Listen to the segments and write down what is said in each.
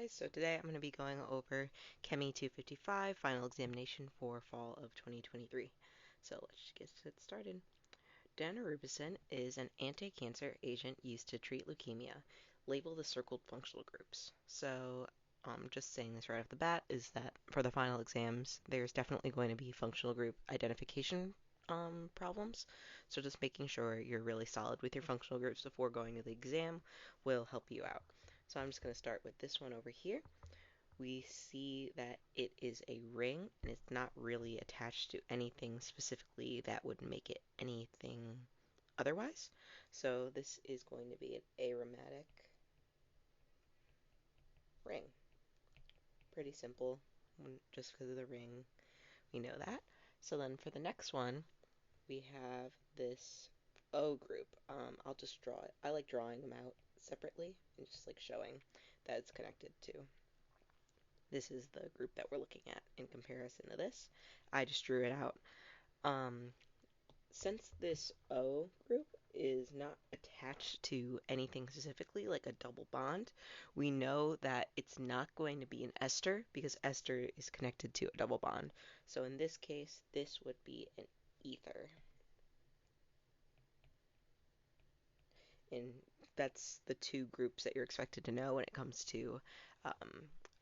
guys, so today I'm going to be going over Chemi 255 final examination for fall of 2023. So let's get started. Daunorubicin is an anti-cancer agent used to treat leukemia. Label the circled functional groups. So just saying this right off the bat is that for the final exams there's definitely going to be functional group identification problems. So just making sure you're really solid with your functional groups before going to the exam will help you out. So I'm just going to start with this one over here. We see that it is a ring and it's not really attached to anything specifically that would make it anything otherwise. So this is going to be an aromatic ring. Pretty simple, just because of the ring, we know that. So then for the next one, we have this O group. I'll just draw it. I like drawing them out separately and just like showing that it's connected to. This is the group that we're looking at in comparison to this. I just drew it out. Since this O group is not attached to anything specifically, like a double bond, we know that it's not going to be an ester because ester is connected to a double bond. So in this case, this would be an ether. And that's the two groups that you're expected to know when it comes to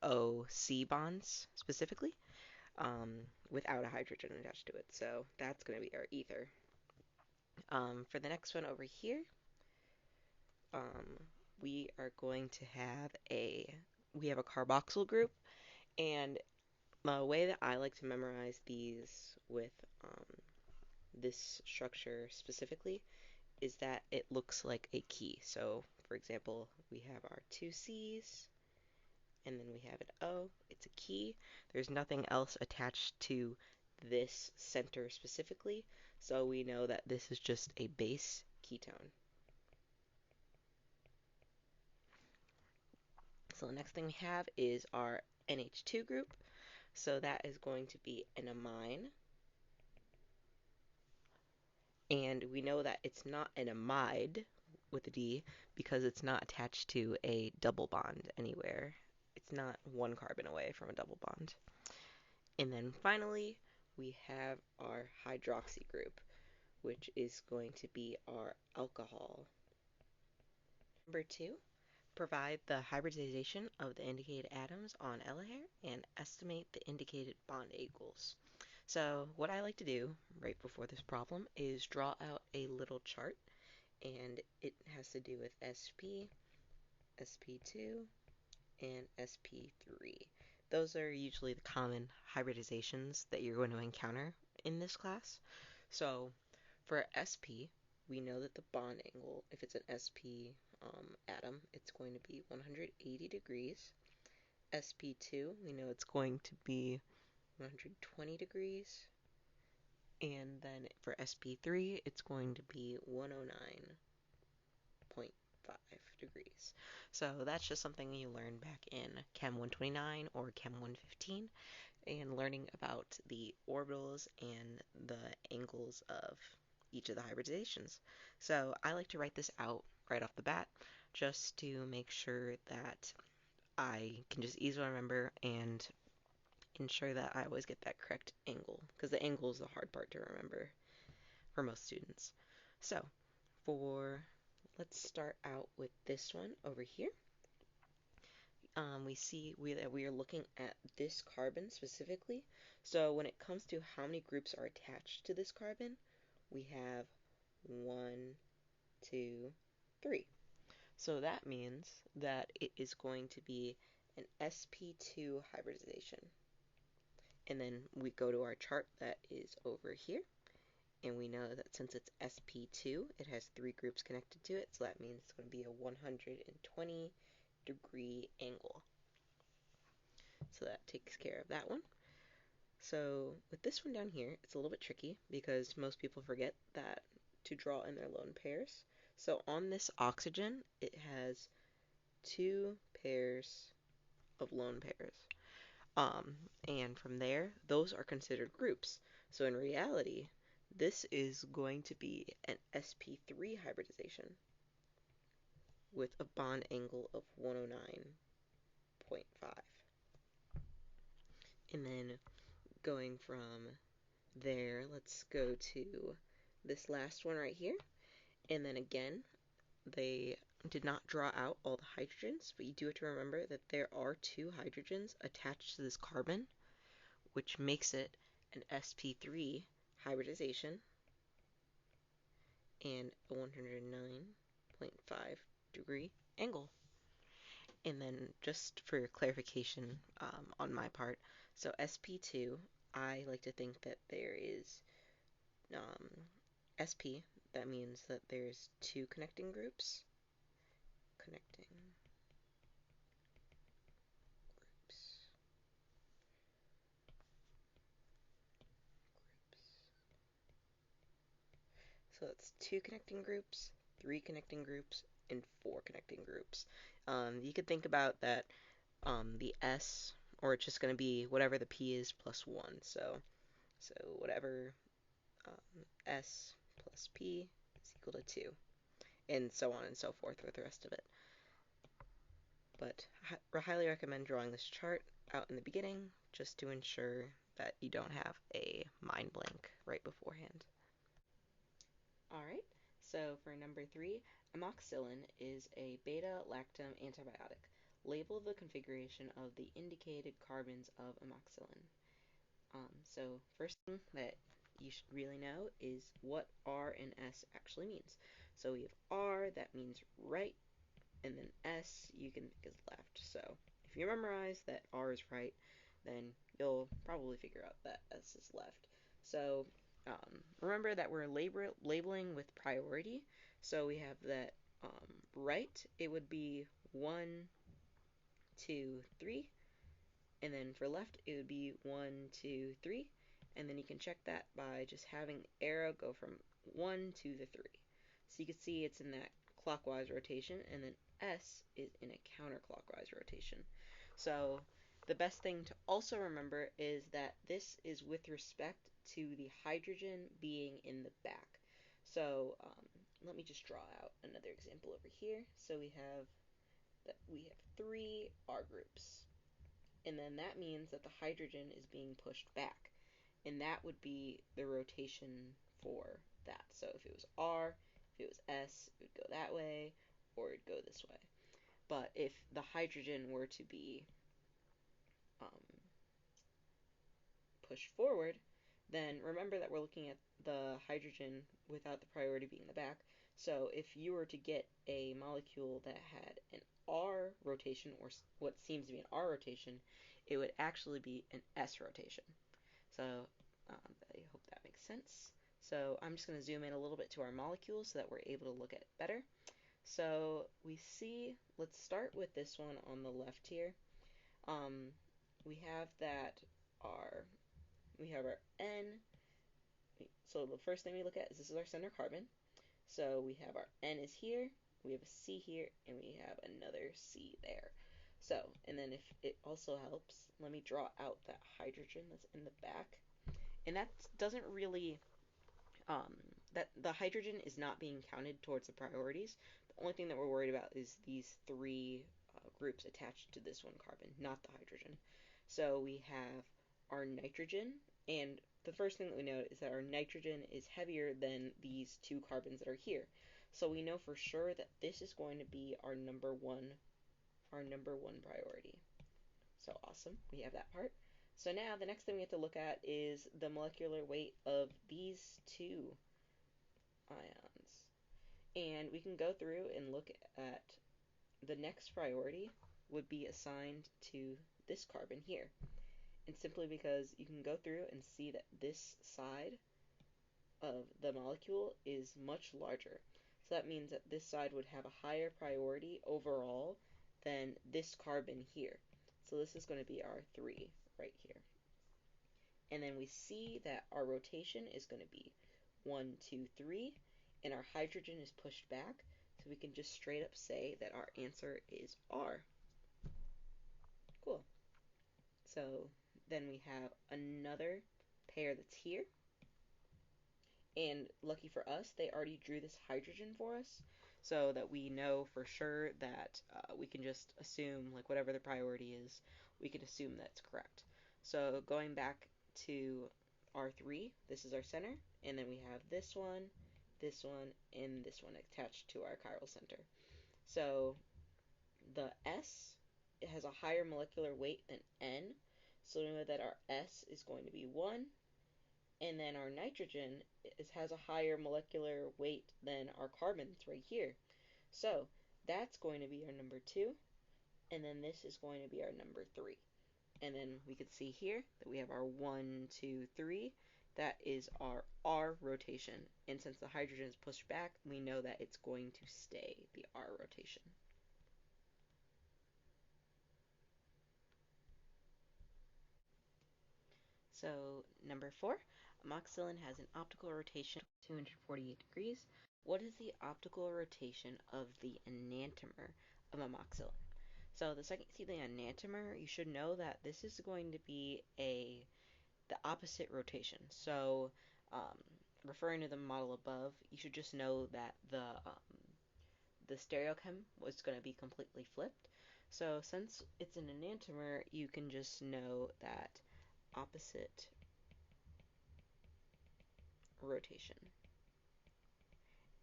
OC bonds specifically, without a hydrogen attached to it. So that's going to be our ether. For the next one over here, we are going to have a carboxyl group, and the way that I like to memorize these with this structure specifically is that it looks like a key. So, for example, we have our two C's, and then we have an O. It's a key. There's nothing else attached to this center specifically, so we know that this is just a base ketone. So the next thing we have is our NH2 group. So that is going to be an amine. And we know that it's not an amide with a D because it's not attached to a double bond anywhere. It's not one carbon away from a double bond. And then finally, we have our hydroxy group, which is going to be our alcohol. Number 2, provide the hybridization of the indicated atoms on Elahere and estimate the indicated bond angles. So what I like to do right before this problem is draw out a little chart, and it has to do with SP, SP2, and SP3. Those are usually the common hybridizations that you're going to encounter in this class. So for SP, we know that the bond angle, if it's an SP atom, it's going to be 180 degrees. SP2, we know it's going to be 120 degrees. And then for SP3, it's going to be 109.5 degrees. So that's just something you learn back in Chem 129 or Chem 115, and learning about the orbitals and the angles of each of the hybridizations. So I like to write this out right off the bat just to make sure that I can just easily remember and ensure that I always get that correct angle, because the angle is the hard part to remember for most students. So let's start out with this one over here. We see that we are looking at this carbon specifically. So when it comes to how many groups are attached to this carbon, we have 1, 2, 3. So that means that it is going to be an sp2 hybridization. And then we go to our chart that is over here, and we know that since it's sp2, it has 3 groups connected to it, so that means it's going to be a 120 degree angle. So that takes care of that one. So with this one down here, it's a little bit tricky because most people forget that to draw in their lone pairs. So on this oxygen, it has 2 pairs of lone pairs. And from there, those are considered groups. So in reality, this is going to be an sp3 hybridization with a bond angle of 109.5 And then going from there, let's go to this last one right here. And then again, they did not draw out all the hydrogens, but you do have to remember that there are 2 hydrogens attached to this carbon, which makes it an sp3 hybridization and a 109.5 degree angle. And then just for clarification on my part, so sp2, I like to think that there is sp, that means that there's 2 connecting groups. Connecting groups. So that's 2 connecting groups, 3 connecting groups, and 4 connecting groups. You could think about that the S, or it's just going to be whatever the P is plus 1. So whatever S plus P is equal to 2, and so on and so forth with the rest of it. But I highly recommend drawing this chart out in the beginning just to ensure that you don't have a mind blank right beforehand. Alright, so for number 3, amoxicillin is a beta-lactam antibiotic. Label the configuration of the indicated carbons of amoxicillin. So first thing that you should really know is what R and S actually means. So we have R, that means right, and then S you can think is left. So if you memorize that R is right, then you'll probably figure out that S is left. So remember that we're labeling with priority. So we have that right, it would be 1, 2, 3. And then for left, it would be 1, 2, 3. And then you can check that by just having the arrow go from 1 to the 3. So you can see it's in that clockwise rotation, and then S is in a counterclockwise rotation. So the best thing to also remember is that this is with respect to the hydrogen being in the back. So let me just draw out another example over here. So we have 3 R groups. And then that means that the hydrogen is being pushed back. And that would be the rotation for that. So if it was R, if it was S, it would go that way, or it would go this way. But if the hydrogen were to be pushed forward, then remember that we're looking at the hydrogen without the priority being in the back. So if you were to get a molecule that had an R rotation, or what seems to be an R rotation, it would actually be an S rotation. So I hope that makes sense. So I'm just going to zoom in a little bit to our molecules so that we're able to look at it better. So we see, let's start with this one on the left here. We have our N. So the first thing we look at is this is our center carbon. So we have our N is here, we have a C here, and we have another C there. So, and then if it also helps, let me draw out that hydrogen that's in the back. And that doesn't really, that the hydrogen is not being counted towards the priorities. The only thing that we're worried about is these 3 groups attached to this one carbon, not the hydrogen. So we have our nitrogen, and the first thing that we note is that our nitrogen is heavier than these 2 carbons that are here. So we know for sure that this is going to be our number one priority. So awesome, we have that part. So now the next thing we have to look at is the molecular weight of these 2 ions. And we can go through and look at the next priority would be assigned to this carbon here. And simply because you can go through and see that this side of the molecule is much larger. So that means that this side would have a higher priority overall than this carbon here. So this is going to be our 3 right here. And then we see that our rotation is going to be 1, 2, 3, and our hydrogen is pushed back. So we can just straight up say that our answer is R. Cool. So then we have another pair that's here. And lucky for us, they already drew this hydrogen for us, so that we know for sure that we can just assume, like, whatever the priority is, we can assume that's correct. So going back to R3, this is our center, and then we have this one, and this one attached to our chiral center. So the S, it has a higher molecular weight than N, so we know that our S is going to be 1, and then our nitrogen has a higher molecular weight than our carbons right here. So that's going to be our number 2, and then this is going to be our number 3. And then we could see here that we have our 1, 2, 3. That is our R rotation. And since the hydrogen is pushed back, we know that it's going to stay the R rotation. So number 4, amoxicillin has an optical rotation of 248 degrees. What is the optical rotation of the enantiomer of amoxicillin? So the second you see the enantiomer, you should know that this is going to be the opposite rotation. So referring to the model above, you should just know that the stereochem was going to be completely flipped. So since it's an enantiomer, you can just know that opposite rotation.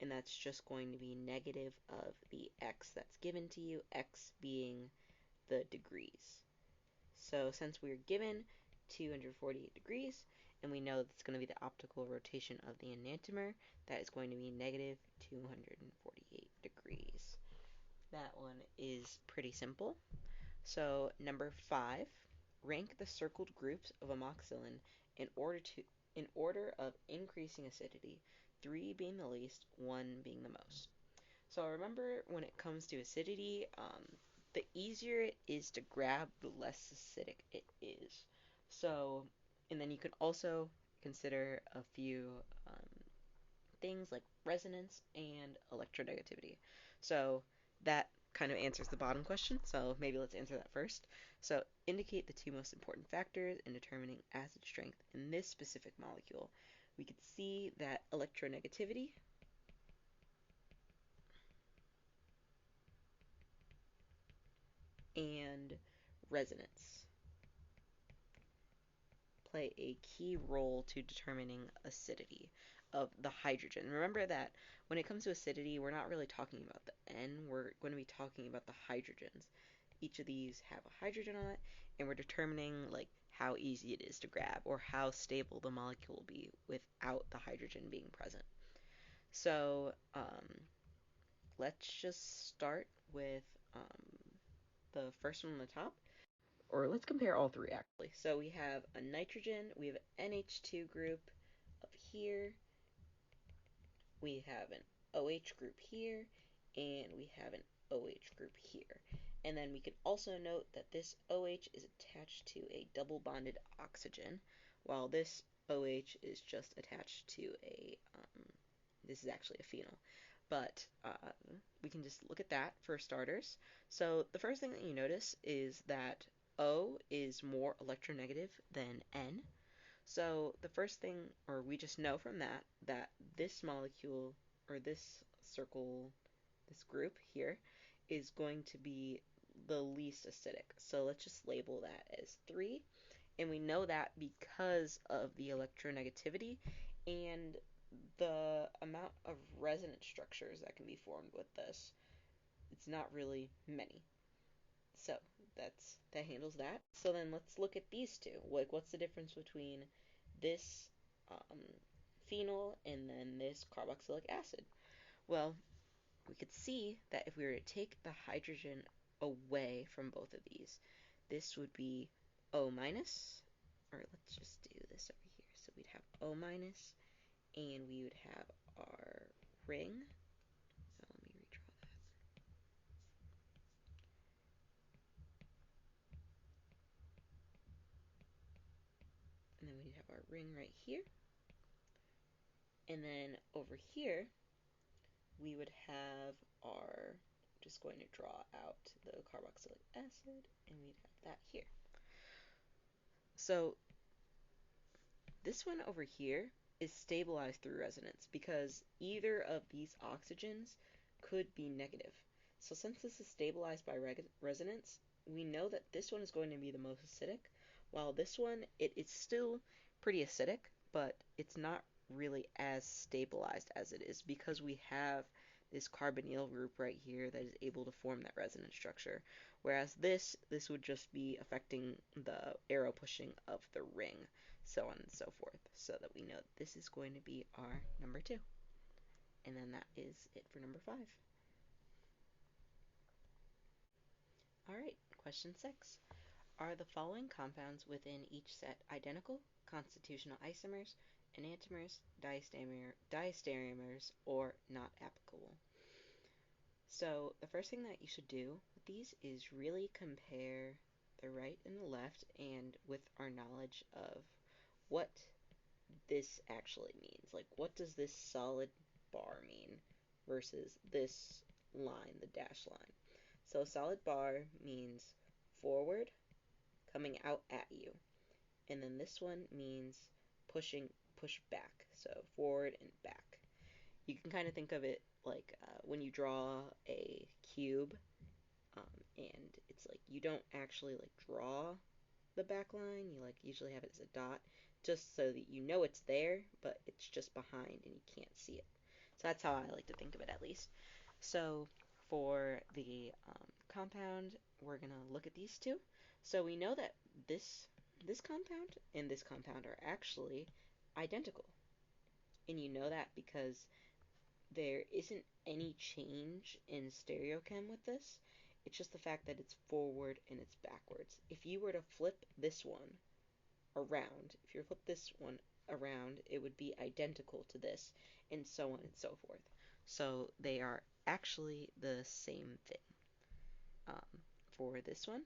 And that's just going to be negative of the x that's given to you, x being the degrees. So since we're given 248 degrees, and we know that's going to be the optical rotation of the enantiomer, that is going to be negative 248 degrees. That one is pretty simple. So number 5, rank the circled groups of amoxicillin in order of increasing acidity, 3 being the least, 1 being the most. So remember, when it comes to acidity, the easier it is to grab, the less acidic it is. So, and then you can also consider a few things like resonance and electronegativity. So that kind of answers the bottom question, so maybe let's answer that first. So indicate the 2 most important factors in determining acid strength in this specific molecule. We could see that electronegativity and resonance play a key role to determining acidity of the hydrogen. Remember that when it comes to acidity, we're not really talking about the N, we're going to be talking about the hydrogens. Each of these have a hydrogen on it, and we're determining like how easy it is to grab or how stable the molecule will be without the hydrogen being present. So let's just start with the first one on the top, or let's compare all 3 actually. So we have a nitrogen, we have an NH2 group up here, we have an OH group here, and we have an OH group here. And then we can also note that this OH is attached to a double bonded oxygen, while this OH is just attached to this is actually a phenol. But we can just look at that for starters. So the first thing that you notice is that O is more electronegative than N. So the first thing, or we just know from that, that this molecule, or this circle, this group here, is going to be the least acidic. So let's just label that as 3. And we know that because of the electronegativity and the amount of resonance structures that can be formed with this. It's not really many. So that handles that. So then let's look at these two. Like, what's the difference between this um, phenol and then this carboxylic acid? Well, we could see that if we were to take the hydrogen away from both of these, this would be O minus, or let's just do this over here. So we'd have O minus, and we would have our ring. So let me redraw that. And then we'd have our ring right here. And then over here, we would have our, just going to draw out the carboxylic acid, and we'd have that here. So this one over here is stabilized through resonance because either of these oxygens could be negative. So since this is stabilized by resonance, we know that this one is going to be the most acidic, While this one, it is still pretty acidic, but it's not really as stabilized as it is because we have this carbonyl group right here that is able to form that resonance structure. Whereas this would just be affecting the arrow pushing of the ring, so on and so forth, so that we know this is going to be our number 2. And then that is it for number 5. Alright, question 6. Are the following compounds within each set identical, constitutional isomers, enantiomers, diastereomers, or not applicable? So the first thing that you should do with these is really compare the right and the left, and with our knowledge of what this actually means. Like, what does this solid bar mean versus this line, the dashed line? So solid bar means forward, coming out at you. And then this one means push back, so forward and back. You can kind of think of it like when you draw a cube, and it's like you don't actually like draw the back line. You like usually have it as a dot, just so that you know it's there, but it's just behind and you can't see it. So that's how I like to think of it, at least. So for the compound, we're gonna look at these two. So we know that this compound and this compound are actually identical, and you know that because there isn't any change in stereochem with this. It's just the fact that it's forward and it's backwards. If you were to flip this one around, if you flip this one around, it would be identical to this, and so on and so forth. So they are actually the same thing. For this one,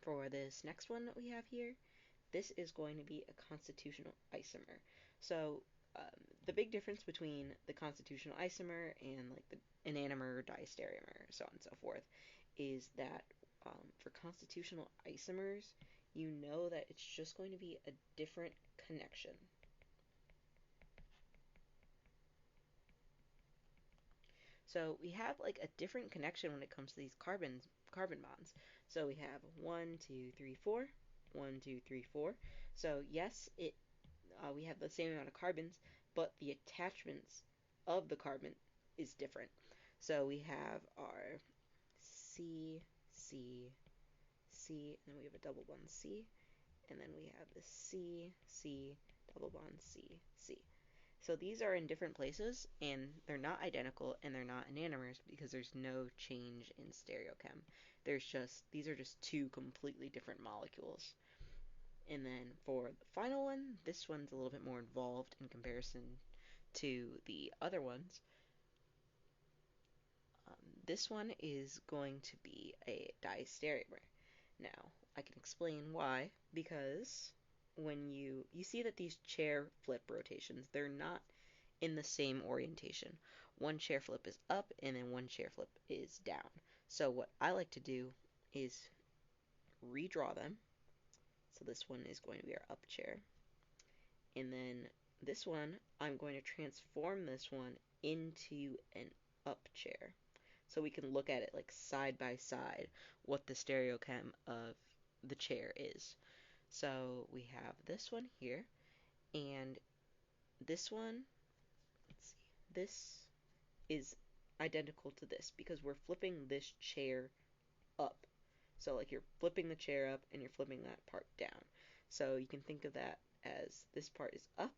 for this next one that we have here, this is going to be a constitutional isomer. So the big difference between the constitutional isomer and like the enantiomer, diastereomer, so on and so forth, is that for constitutional isomers, you know that it's just going to be a different connection. So we have like a different connection when it comes to these carbon bonds. So we have 1, 2, 3, 4, 1, 2, 3, 4. So yes, we have the same amount of carbons, but the attachments of the carbon is different. So we have our C, C, C, and then we have a double bond C, and then we have the C, C, double bond C, C. So these are in different places, and they're not identical, and they're not enantiomers because there's no change in stereochem. These are just two completely different molecules. And then for the final one, this one's a little bit more involved in comparison to the other ones. This one is going to be a diastereomer. Now, I can explain why, because when you see that these chair flip rotations, they're not in the same orientation. One chair flip is up, and then one chair flip is down. So what I like to do is redraw them. So this one is going to be our up chair. And then this one, I'm going to transform this one into an up chair. So we can look at it like side by side what the stereochem of the chair is. So we have this one here, and this one, let's see, this is identical to this because we're flipping this chair up. So like you're flipping the chair up and you're flipping that part down. So you can think of that as this part is up.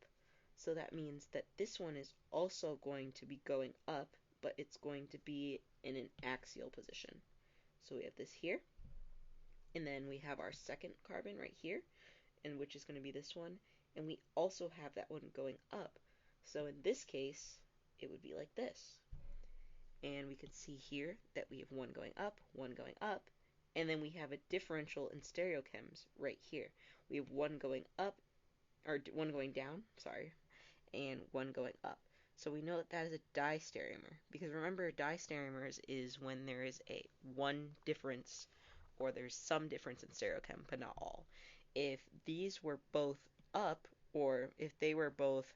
So that means that this one is also going to be going up, but it's going to be in an axial position. So we have this here, and then we have our second carbon right here, and which is going to be this one, and we also have that one going up. So in this case, it would be like this. And we can see here that we have one going up, and then we have a differential in stereochems right here. We have one going up, or one going down, sorry, and one going up. So we know that that is a distereomer, because remember, distereomers is when there is a one difference, or there's some difference in stereochem, but not all. If these were both up, or if they were both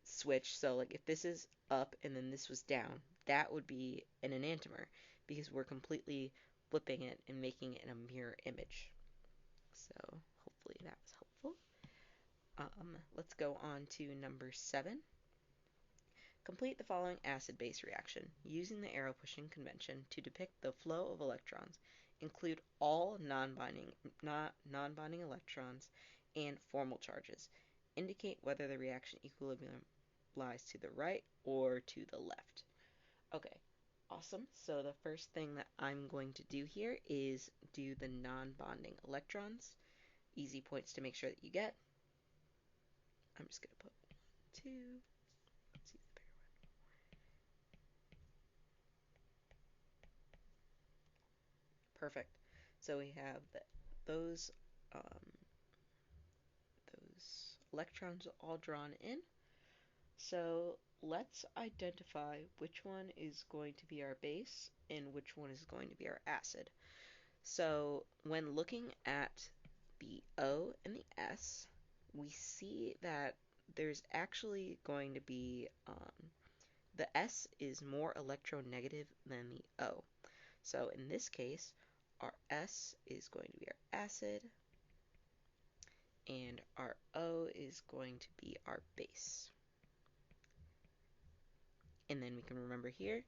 switched, so like if this is up and then this was down, that would be an enantiomer, because we're completely flipping it and making it in a mirror image. So hopefully Let's go on to number 7. Complete the following acid-base reaction using the arrow pushing convention to depict the flow of electrons. Include all non-bonding electrons and formal charges. Indicate whether the reaction equilibrium lies to the right or to the left. Okay, awesome. So the first thing that I'm going to do here is do the non-bonding electrons. Easy points to make sure that you get. I'm just going to put 1, 2. Let's use the bigger one. Perfect. So we have those those electrons all drawn in. So let's identify which one is going to be our base and which one is going to be our acid. So when looking at the O and the S, we see that there's actually going to be the S is more electronegative than the O. So in this case, our S is going to be our acid, and our O is going to be our base. And then we can remember here,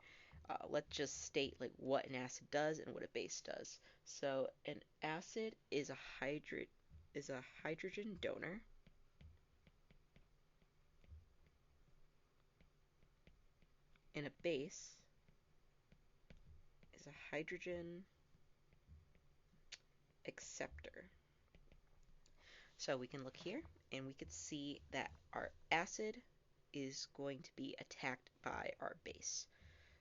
let's just state like what an acid does and what a base does. So an acid is a hydrogen donor, and a base is a hydrogen acceptor. So we can look here and we could see that our acid is going to be attacked by our base.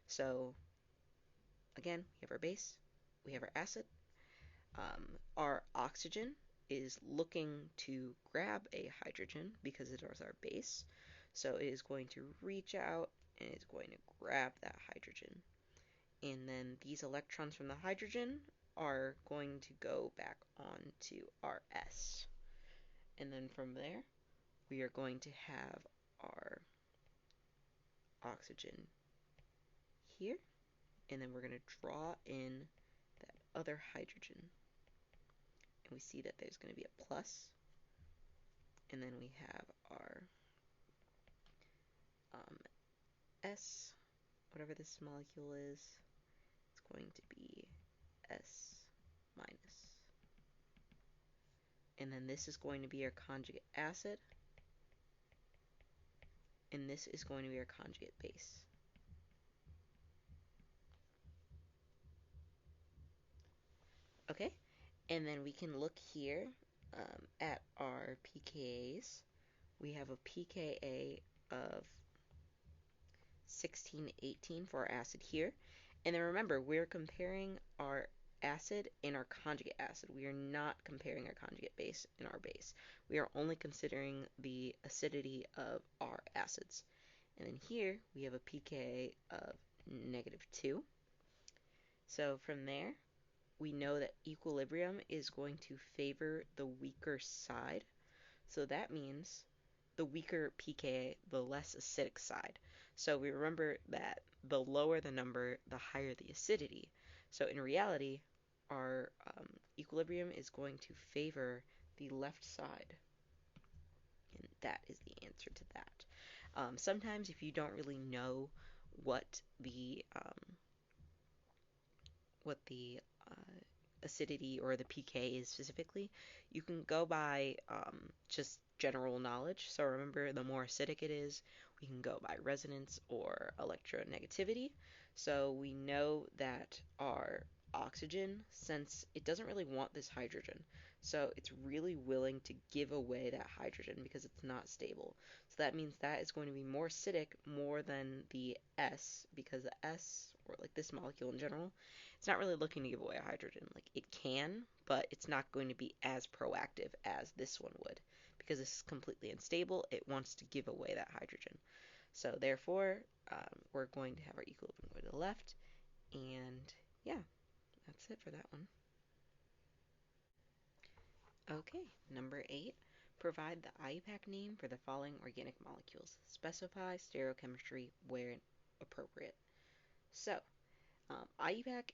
So again, we have our base, we have our acid. Our oxygen is looking to grab a hydrogen because it is our base. So it is going to reach out and it's going to grab that hydrogen. And then these electrons from the hydrogen are going to go back onto our S. And then from there, we are going to have our oxygen here. And then we're going to draw in that other hydrogen. And we see that there's going to be a plus. And then we have our S, whatever this molecule is, it's going to be S minus. And then this is going to be our conjugate acid. And this is going to be our conjugate base. Okay, and then we can look here at our pKa's. We have a pKa of 1618 for our acid here. And then remember, we're comparing our acid and our conjugate acid. We are not comparing our conjugate base and our base. We are only considering the acidity of our acids. And then here we have a pKa of -2. So from there, we know that equilibrium is going to favor the weaker side. So that means the weaker pKa, the less acidic side. So we remember that the lower the number, the higher the acidity. So in reality, our equilibrium is going to favor the left side. And that is the answer to that. Sometimes if you don't really know what the acidity or the pK is specifically, you can go by just general knowledge. So remember, the more acidic it is, we can go by resonance or electronegativity. So we know that our oxygen, since it doesn't really want this hydrogen, so it's really willing to give away that hydrogen because it's not stable. So that means that is going to be more acidic more than the S, because the S, or like this molecule in general, it's not really looking to give away a hydrogen. Like it can, but it's not going to be as proactive as this one would. Because this is completely unstable, it wants to give away that hydrogen. So therefore, we're going to have our equilibrium go to the left. And yeah, that's it for that one. Okay, number 8. Provide the IUPAC name for the following organic molecules. Specify stereochemistry where appropriate. So, IUPAC,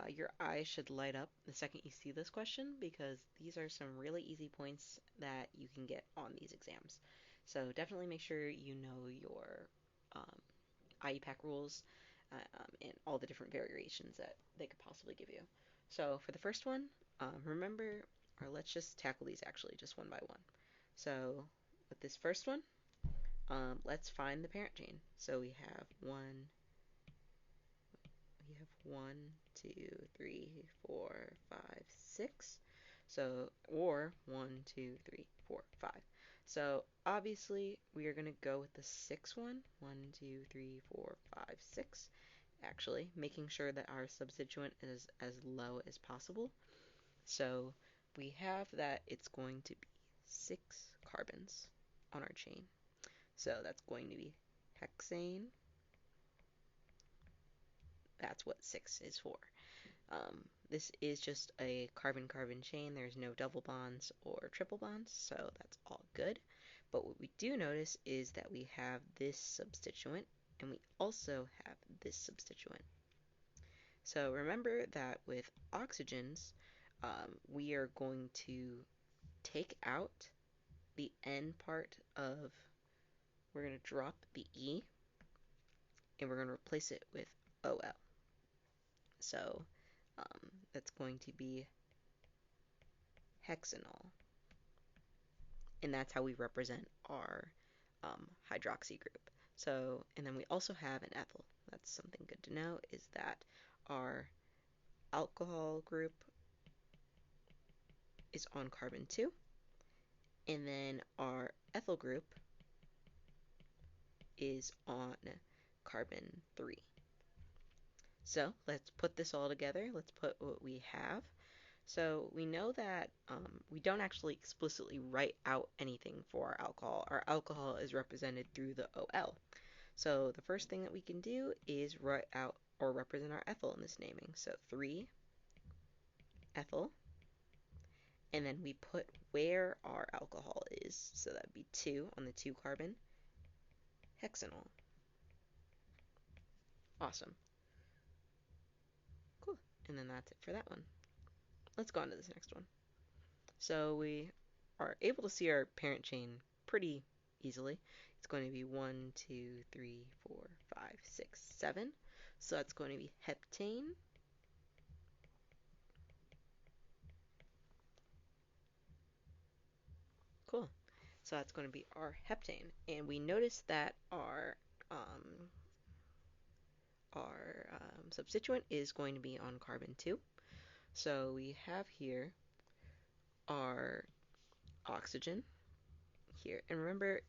your eyes should light up the second you see this question because these are some really easy points that you can get on these exams. So definitely make sure you know your um, IUPAC rules and all the different variations that they could possibly give you. So for the first one, remember, or let's just tackle these actually just one by one. So with this first one, let's find the parent chain. So we have 1, 2, 3, 4, 5, 6. So, or 1, 2, 3, 4, 5. So obviously we are going to go with the 6 one. 1, 2, 3, 4, 5, 6. Actually, making sure that our substituent is as low as possible. So we have that it's going to be 6 carbons on our chain. So that's going to be hexane. That's what 6 is for. This is just a carbon-carbon chain. There's no double bonds or triple bonds, so that's all good. But what we do notice is that we have this substituent, and we also have this substituent. So remember that with oxygens, we are going to take out the N part of, we're going to drop the E, and we're going to replace it with OL. So that's going to be hexanol. And that's how we represent our hydroxy group. So, and then we also have an ethyl. That's something good to know, is that our alcohol group is on carbon 2, and then our ethyl group is on carbon 3. So let's put this all together. Let's put what we have. So we know that we don't actually explicitly write out anything for our alcohol. Our alcohol is represented through the OL. So the first thing that we can do is write out or represent our ethyl in this naming. So 3 ethyl, and then we put where our alcohol is. So that would be 2 on the 2 carbon, hexanol. Awesome. Cool. And then that's it for that one. Let's go on to this next one. So we are able to see our parent chain pretty easily. It's going to be 1, 2, 3, 4, 5, 6, 7. So that's going to be heptane. Cool. So that's going to be our heptane. And we notice that our substituent is going to be on carbon 2. So we have here our oxygen here. And remember,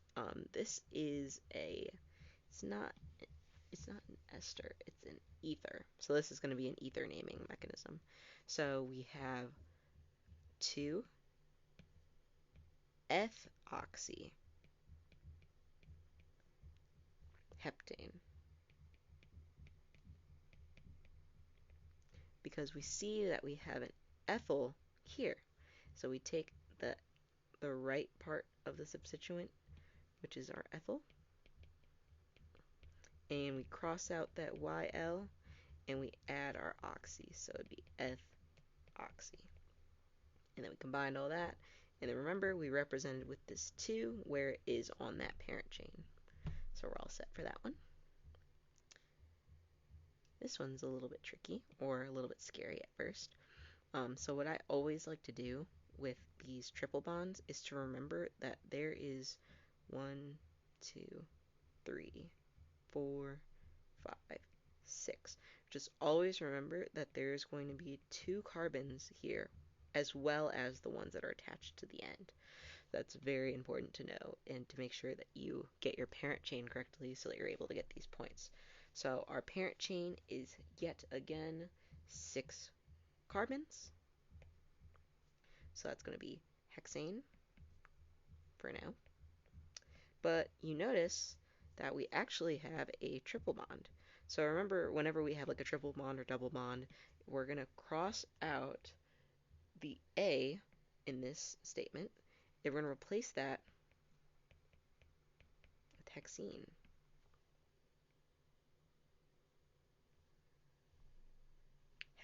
this is it's not an ester, it's an ether. So this is going to be an ether naming mechanism. So we have 2 ethoxy heptane. Because we see that we have an ethyl here. So we take the right part of the substituent, which is our ethyl, and we cross out that YL, and we add our oxy, so it'd be ethoxy. And then we combine all that, and then remember we represented with this 2 where it is on that parent chain. So we're all set for that one. This one's a little bit tricky, or a little bit scary at first. So what I always like to do with these triple bonds is to remember that there is 1, 2, 3, 4, 5, 6. Just always remember that there's going to be 2 carbons here, as well as the ones that are attached to the end. That's very important to know and to make sure that you get your parent chain correctly so that you're able to get these points. So our parent chain is yet again 6 carbons. So that's going to be hexane for now. But you notice that we actually have a triple bond. So remember, whenever we have like a triple bond or double bond, we're going to cross out the A in this statement, and we're going to replace that with hexene.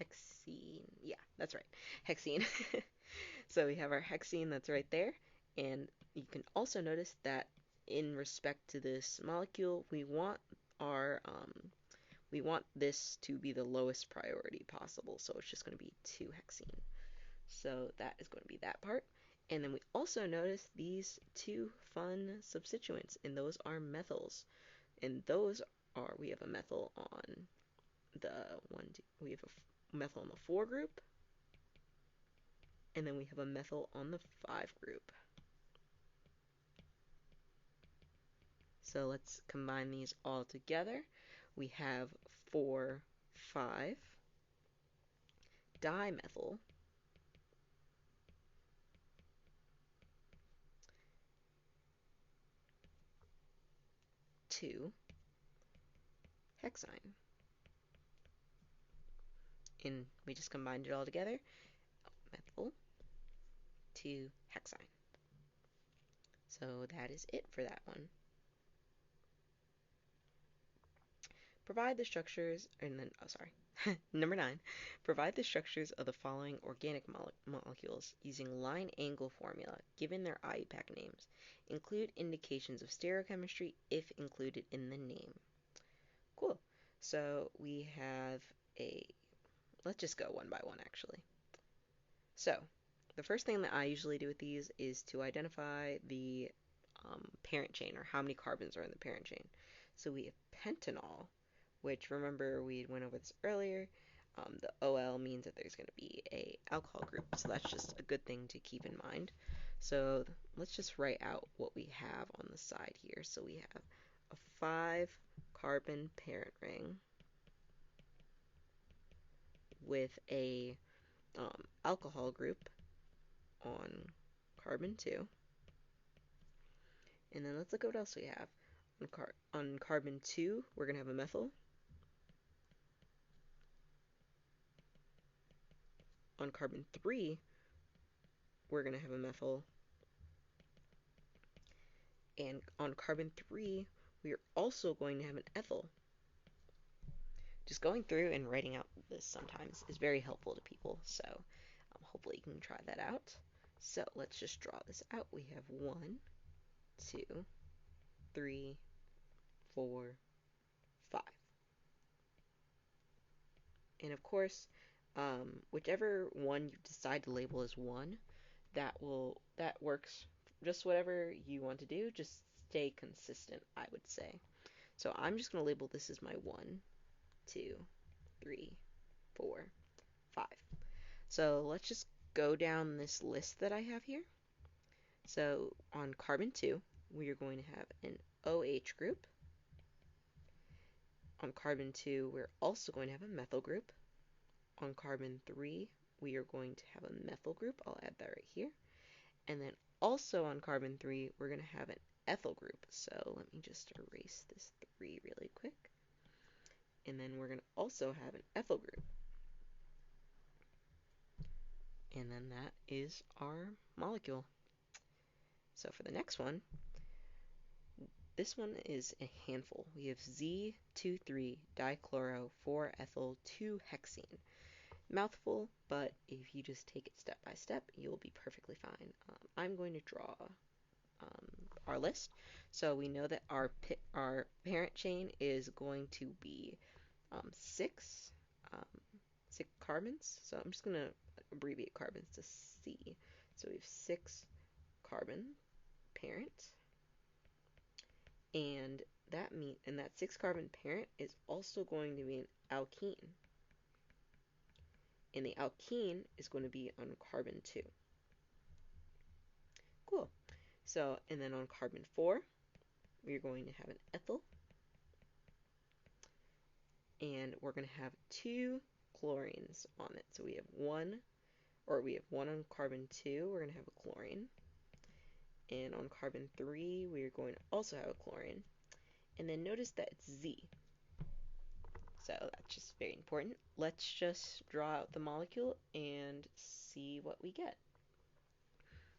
hexene. Yeah, that's right. Hexene. So we have our hexene that's right there. And you can also notice that in respect to this molecule, we want this to be the lowest priority possible. So it's just going to be 2-hexene. So that is going to be that part. And then we also notice these two fun substituents, and those are methyls. And those are, we have a methyl on the we have a methyl on the 4 group, and then we have a methyl on the 5 group. So let's combine these all together. We have 4,5 dimethyl 2-hexine. And we just combined it all together. Methyl 2-hexine. So that is it for that one. Provide the structures, and then, oh, sorry. Number 9, provide the structures of the following organic molecules using line angle formula given their IUPAC names. Include indications of stereochemistry if included in the name. Cool. So we have let's just go one by one actually. So the first thing that I usually do with these is to identify the parent chain, or how many carbons are in the parent chain. So we have pentanol, which, remember, we went over this earlier. The OL means that there's going to be a alcohol group, so that's just a good thing to keep in mind. So let's just write out what we have on the side here. So we have a 5-carbon parent ring with a alcohol group on carbon 2. And then let's look at what else we have. On carbon 2, we're going to have a methyl. On carbon 3, we're going to have a methyl. And on carbon 3, we are also going to have an ethyl. Just going through and writing out this sometimes is very helpful to people, so hopefully you can try that out. So let's just draw this out. We have 1, 2, 3, 4, 5. And of course, whichever one you decide to label as 1, that works. Just whatever you want to do, just stay consistent, I would say. So I'm just going to label this as my 1, 2, 3, 4, 5. So let's just go down this list that I have here. So on carbon 2, we are going to have an OH group. On carbon 2, we're also going to have a methyl group. On carbon 3, we are going to have a methyl group. I'll add that right here. And then also on carbon 3, we're going to have an ethyl group. So let me just erase this 3 really quick. And then we're going to also have an ethyl group. And then that is our molecule. So for the next one, this one is a handful. We have Z23-dichloro-4-ethyl-2-hexene. Mouthful, but if you just take it step by step, you'll be perfectly fine. I'm going to draw our list. So we know that our parent chain is going to be 6 carbons. So I'm just going to abbreviate carbons to C. So we have 6 carbon parent, and that 6 carbon parent is also going to be an alkene, and the alkene is going to be on carbon 2. Cool. So, and then on carbon 4, we're going to have an ethyl, and we're going to have 2 chlorines on it. So we have one on carbon 2, we're going to have a chlorine, and on carbon 3, we're going to also have a chlorine. And then notice that it's Z. So that's just very important. Let's just draw out the molecule and see what we get.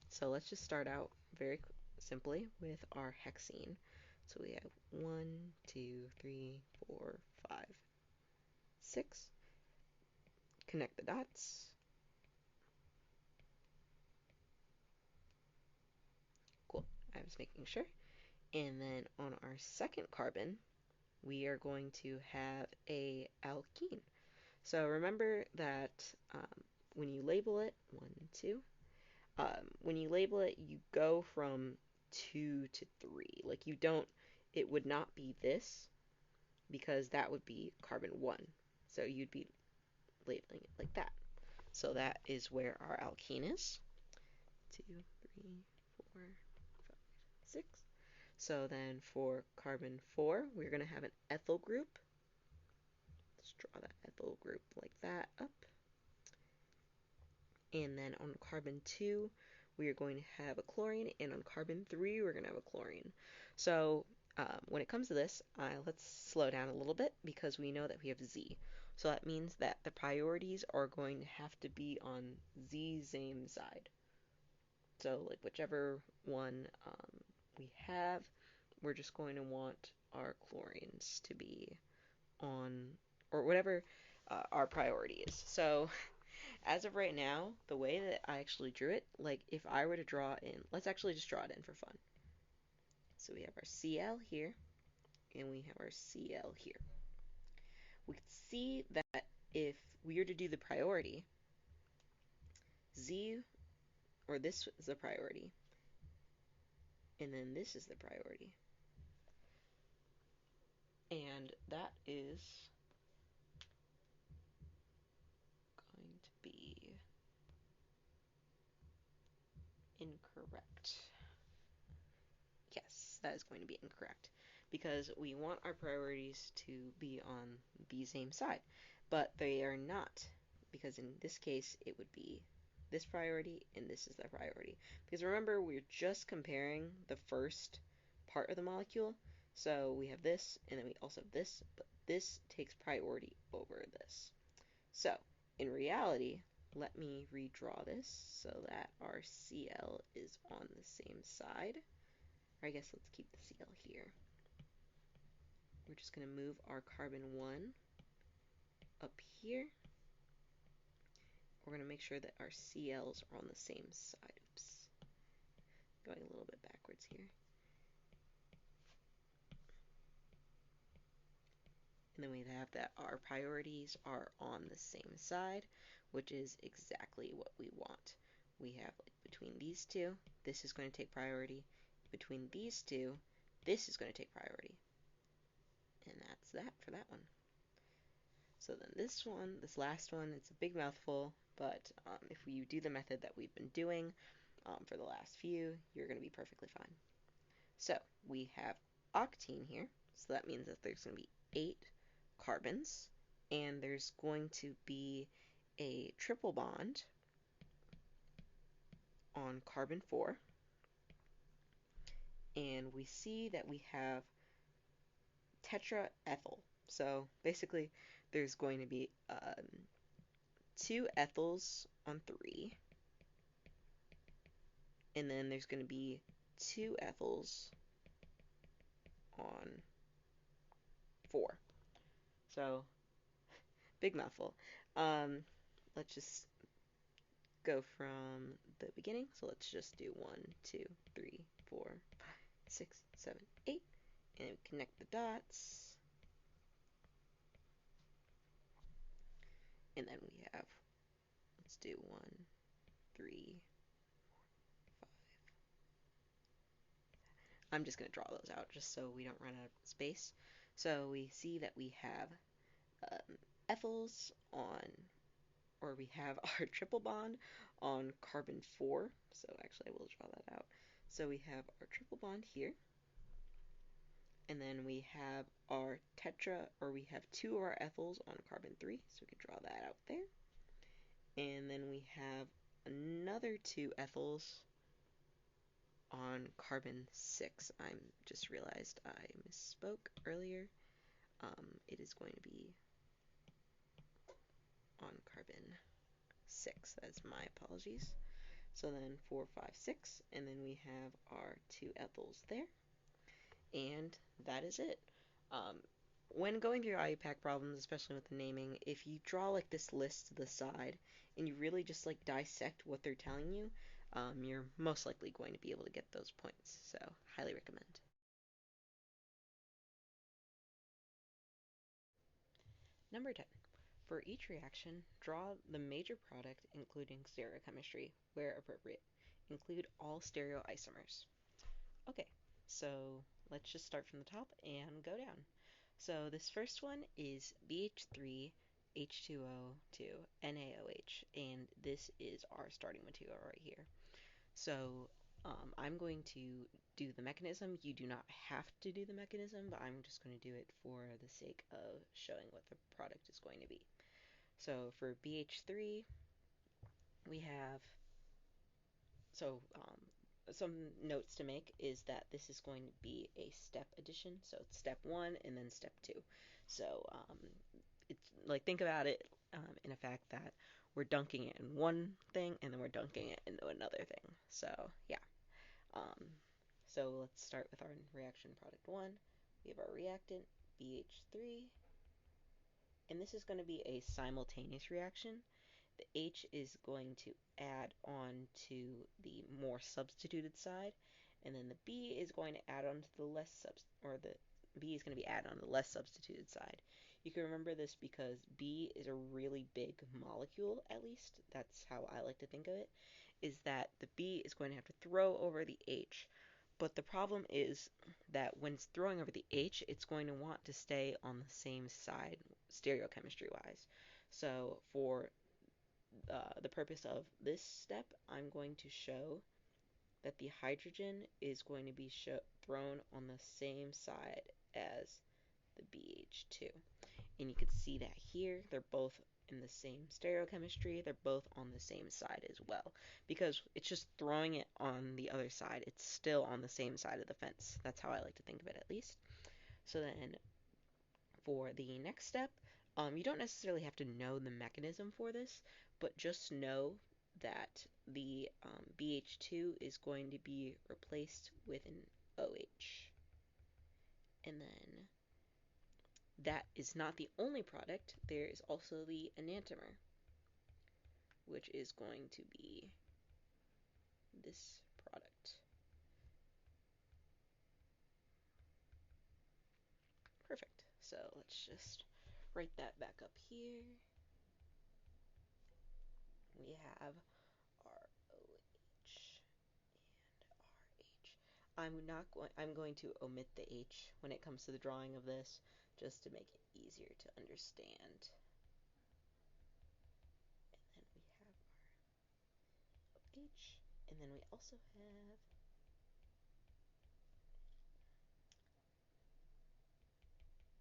So let's just start out very simply with our hexene. So we have 1, 2, 3, 4, 5, 6. connect the dots. Cool. I was making sure. And then on our second carbon, we are going to have a alkene. So remember that when you label it, 1, 2, when you label it, you go from 2 to 3. Like you don't, it would not be this because that would be carbon 1. So you'd be labeling it like that. So that is where our alkene is. 2, 3, 4, 5, 6. So then for carbon 4, we're going to have an ethyl group. Let's draw that ethyl group like that up. And then on carbon 2, we are going to have a chlorine, and on carbon 3, we're going to have a chlorine. So when it comes to this, let's slow down a little bit because we know that we have Z. So that means that the priorities are going to have to be on the same side. So like whichever one we have, we're just going to want our chlorines to be on, or whatever our priority is. So as of right now, the way that I actually drew it, like if I were to draw in, let's actually just draw it in for fun. So we have our Cl here, and we have our Cl here. We can see that if we were to do the priority, Z, or this is the priority, and then this is the priority. And that is going to be incorrect. Yes, that is going to be incorrect because we want our priorities to be on the same side, but they are not, because in this case it would be this priority and this is the priority. Because remember, we're just comparing the first part of the molecule, so we have this and then we also have this, but this takes priority over this. So in reality, let me redraw this so that our Cl is on the same side. Or I guess let's keep the Cl here. We're just going to move our carbon 1 up here. We're going to make sure that our Cl's are on the same side. Oops. Going a little bit backwards here. And then we have that our priorities are on the same side, which is exactly what we want. We have, like, between these two, this is going to take priority. Between these two, this is going to take priority. And that's that for that one. So then this one, this last one, it's a big mouthful, but if you do the method that we've been doing for the last few, you're going to be perfectly fine. So we have octene here, so that means that there's going to be 8 carbons, and there's going to be a triple bond on carbon 4, and we see that we have tetraethyl. So basically, there's going to be 2 ethyls on 3, and then there's going to be 2 ethyls on 4. So, big mouthful. Let's just go from the beginning. So let's just do 1, 2, 3, 4, 5, 6, 7, 8, and connect the dots. And then we have, let's do 1, 3, 5. I'm just going to draw those out just so we don't run out of space. So we see that we have ethyls on, or we have our triple bond on carbon 4. So actually I will draw that out. So we have our triple bond here. And then we have our tetra, or we have 2 of our ethyls on carbon 3. So we can draw that out there. And then we have another 2 ethyls on carbon 6. I just realized I misspoke earlier. It is going to be on carbon 6. That's my apologies. So then 4, 5, 6, and then we have our 2 ethyls there. And that is it. when going through IUPAC problems, especially with the naming, if you draw like this list to the side and you really just like dissect what they're telling you, you're most likely going to be able to get those points. So, highly recommend. Number 10. For each reaction, draw the major product including stereochemistry where appropriate. Include all stereoisomers. Okay, so let's just start from the top and go down. So this first one is BH3 H2O2 NaOH, and this is our starting material right here. So I'm going to do the mechanism. You do not have to do the mechanism, but I'm just going to do it for the sake of showing what the product is going to be. So for BH3, we have, so some notes to make is that this is going to be a step addition. So it's step 1 and then step 2. So it's like, think about it in a fact that we're dunking it in one thing and then we're dunking it into another thing. So yeah. Um, so let's start with our reaction product 1. We have our reactant BH3, and this is going to be a simultaneous reaction. The H is going to add on to the more substituted side, and then the B is going to add on to the the B is going to be added on to the less substituted side. You can remember this because B is a really big molecule, at least that's how I like to think of it, is that the B is going to have to throw over the H. But the problem is that when it's throwing over the H, it's going to want to stay on the same side, stereochemistry wise. So for the purpose of this step, I'm going to show that the hydrogen is going to be thrown on the same side as the BH2. And you can see that here, they're both in the same stereochemistry, they're both on the same side as well. Because it's just throwing it on the other side, it's still on the same side of the fence. That's how I like to think of it, at least. So then for the next step, you don't necessarily have to know the mechanism for this, but just know that the BH2 is going to be replaced with an OH. And then that is not the only product. There is also the enantiomer, which is going to be this product. Perfect. So let's just write that back up here. We have our OH and RH. I'm going to omit the H when it comes to the drawing of this, just to make it easier to understand. And then we have our H, and then we also have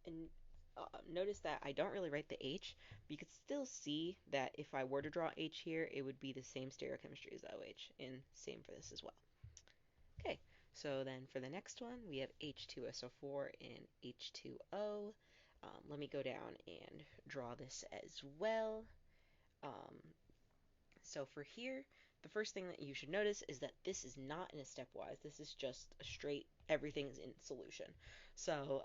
and notice that I don't really write the H, but you could still see that if I were to draw H here, it would be the same stereochemistry as OH, and same for this as well. Okay, so then for the next one, we have H2SO4 and H2O. Let me go down and draw this as well. So for here, the first thing that you should notice is that this is not in a stepwise. This is just a straight, everything is in solution. So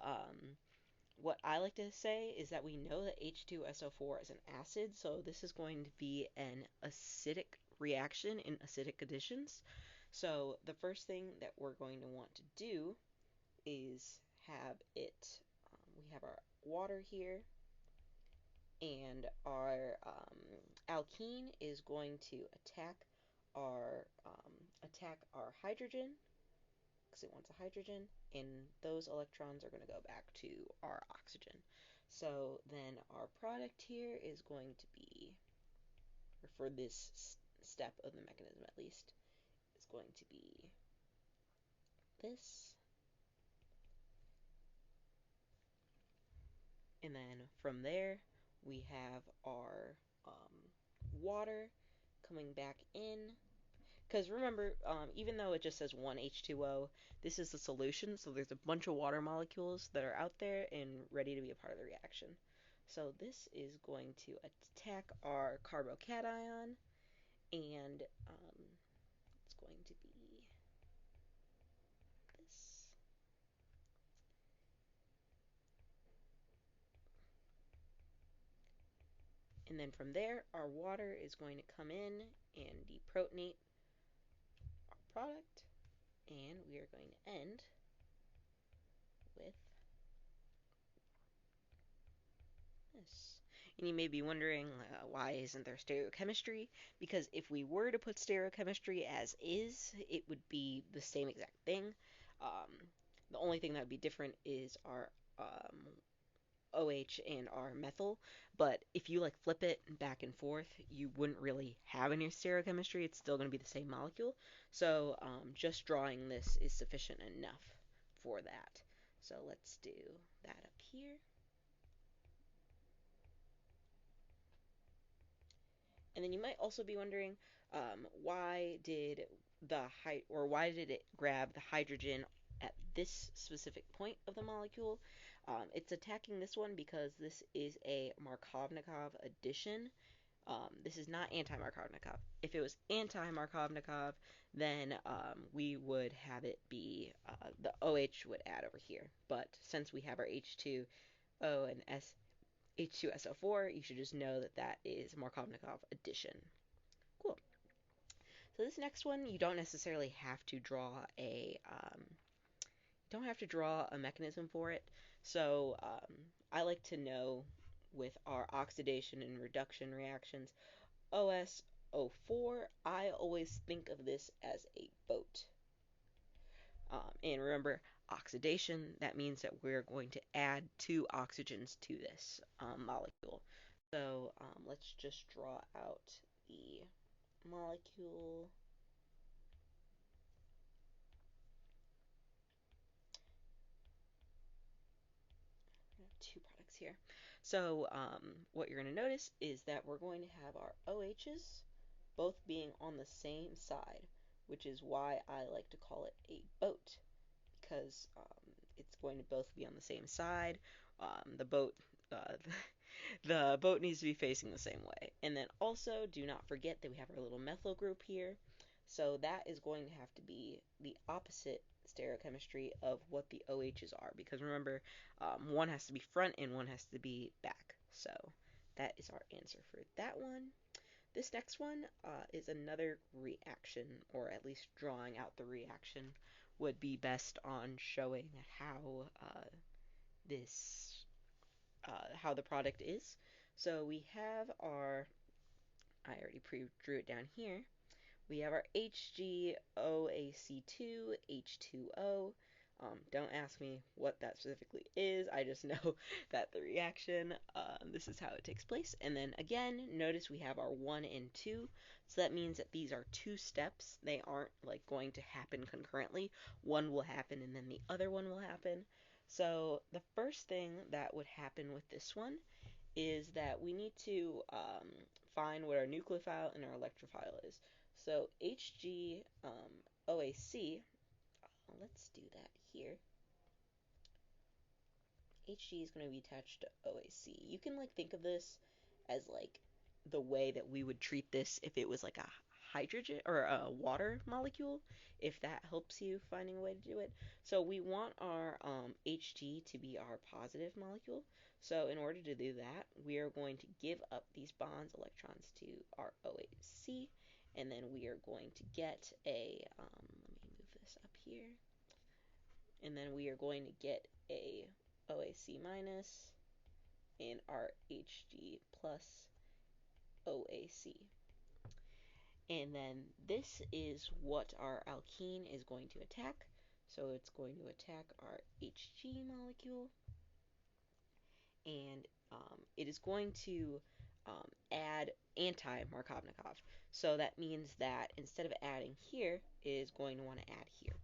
what I like to say is that we know that H2SO4 is an acid, so this is going to be an acidic reaction in acidic conditions. So the first thing that we're going to want to do is have it, we have our water here, and our alkene is going to attack our hydrogen because it wants a hydrogen, and those electrons are going to go back to our oxygen. So then our product here is going to be, or for this step of the mechanism at least, is going to be this. And then from there, we have our water coming back in. Because remember, even though it just says one H2O, this is the solution, so there's a bunch of water molecules that are out there and ready to be a part of the reaction. So this is going to attack our carbocation, and it's going to be this. And then from there, our water is going to come in and deprotonate our product. And we are going to end with this. And you may be wondering, why isn't there stereochemistry? Because if we were to put stereochemistry as is, it would be the same exact thing. Um, the only thing that would be different is our OH and our methyl. But if you like flip it back and forth, you wouldn't really have any stereochemistry. It's still going to be the same molecule. So just drawing this is sufficient enough for that. So let's do that up here. And then you might also be wondering, why did why did it grab the hydrogen at this specific point of the molecule? It's attacking this one because this is a Markovnikov addition. This is not anti-Markovnikov. If it was anti-Markovnikov, then we would have it be the OH would add over here. But since we have our H2O and H2SO4, you should just know that that is Markovnikov addition. Cool. So this next one, you don't necessarily have to draw a mechanism for it. So I like to know with our oxidation and reduction reactions, OSO4, I always think of this as a boat. And remember, oxidation, that means that we're going to add two oxygens to this molecule. So let's just draw out the molecule. I have two products here. So what you're going to notice is that we're going to have our OHs both being on the same side, which is why I like to call it a boat, because it's going to both be on the same side. The boat uh, the boat needs to be facing the same way. And then also, do not forget that we have our little methyl group here. So that is going to have to be the opposite stereochemistry of what the OHs are. Because remember, one has to be front and one has to be back. So that is our answer for that one. This next one is another reaction, or at least drawing out the reaction would be best on showing how this how the product is. So we have our, I already pre-drew it down here. We have our HgOAC2, H2O. Don't ask me what that specifically is. I just know that the reaction, this is how it takes place. And then again, notice we have our 1 and 2. So that means that these are two steps. They aren't like going to happen concurrently. One will happen and then the other one will happen. So the first thing that would happen with this one is that we need to find what our nucleophile and our electrophile is. So HgOAC, let's do that here. Hg is going to be attached to OAC. You can like think of this as like the way that we would treat this if it was like a hydrogen or a water molecule, if that helps you finding a way to do it. So we want our Hg to be our positive molecule. So in order to do that, we are going to give up these bonds electrons to our OAC, and then we are going to get a, let me move this up here, and then we are going to get a OAC minus and our Hg plus OAC. And then this is what our alkene is going to attack. So it's going to attack our Hg molecule, and it is going to add anti-Markovnikov. So that means that instead of adding here, it is going to want to add here.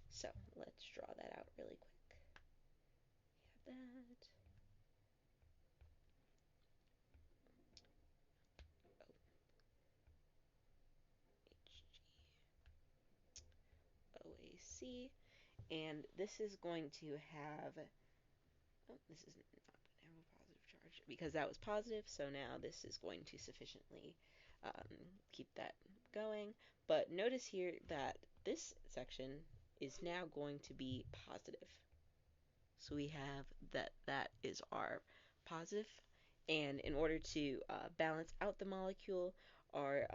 So let's draw that out really quick. We have that. OAC, and this is going to have, oh, this is not going to have a positive charge because that was positive, so now this is going to sufficiently keep that going. But notice here that this section is now going to be positive. So we have that is our positive, And in order to balance out the molecule, our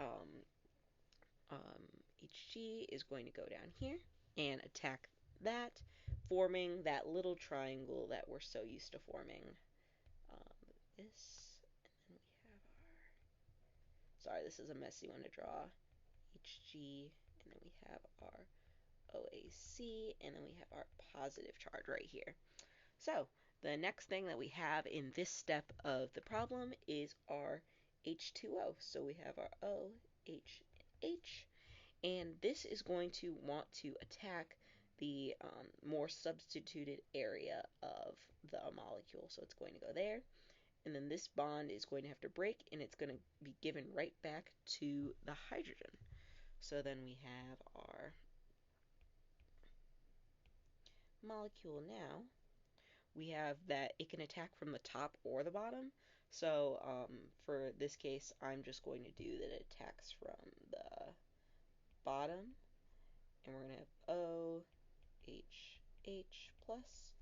Hg is going to go down here and attack that, forming that little triangle that we're so used to forming. This, and then we have sorry, this is a messy one to draw. Hg, and then we have our OAC, and then we have our positive charge right here. So the next thing that we have in this step of the problem is our H2O. So we have our O, H, H, and this is going to want to attack the more substituted area of the molecule. So it's going to go there, and then this bond is going to have to break, and it's going to be given right back to the hydrogen. So then we have our molecule now. We have that it can attack from the top or the bottom. So for this case, I'm just going to do that it attacks from the bottom, and we're going to have O, H, H plus,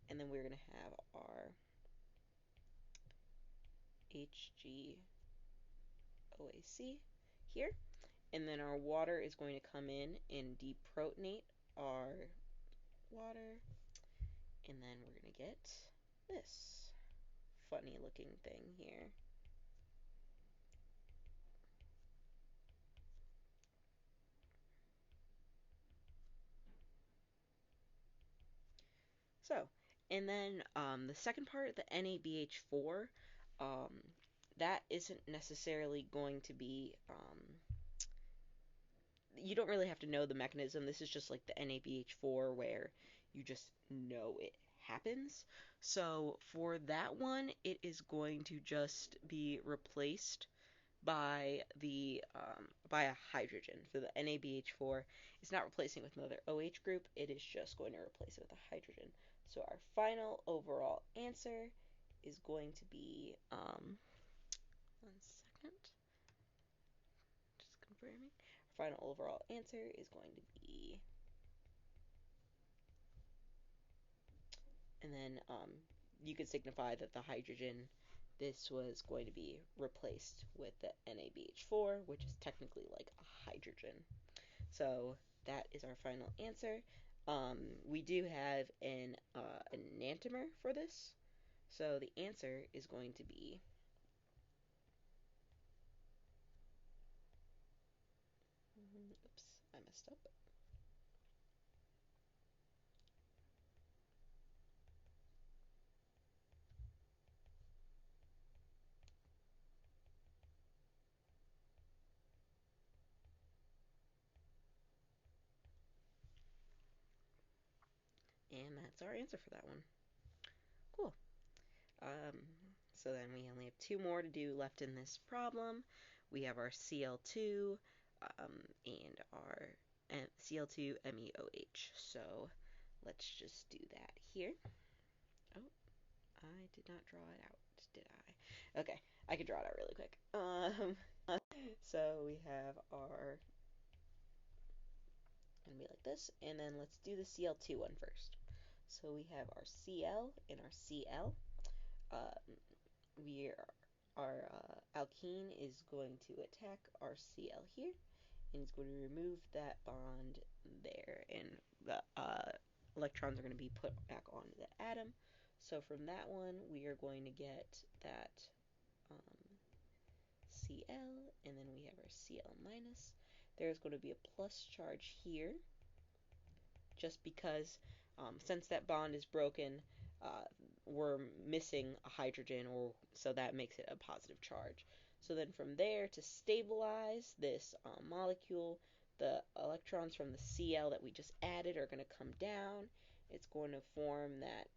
and then we're going to have our Hg, OAC here, and then our water is going to come in and deprotonate our water, and then we're going to get this funny looking thing here. So, and then the second part, the NABH4, um, that isn't necessarily going to be, you don't really have to know the mechanism. This is just like the NABH4 where you just know it happens. So for that one, it is going to just be replaced by the by a hydrogen. For the NABH4, it's not replacing with another OH group, it is just going to replace it with a hydrogen. So our final overall answer is going to be, one second, just confirming. Our final overall answer is going to be, and then you could signify that the hydrogen, this was going to be replaced with the NABH4, which is technically like a hydrogen. So that is our final answer. We do have an enantiomer for this. So the answer is going to be, oops, I messed up. And that's our answer for that one. Cool. Um, so then we only have two more to do left in this problem. We have our Cl2 and our Cl2MeOH. So let's just do that here. Oh, I did not draw it out, did I? Okay, I can draw it out really quick. So we have our, gonna be like this, and then let's do the Cl2 one first. So we have our Cl and our Cl. We are, our alkene is going to attack our Cl here, and it's going to remove that bond there, and the electrons are going to be put back onto the atom. So from that one, we are going to get that Cl, and then we have our Cl minus. There's going to be a plus charge here, just because since that bond is broken, we're missing a hydrogen, or so that makes it a positive charge. So then from there, to stabilize this molecule, the electrons from the Cl that we just added are going to come down. It's going to form that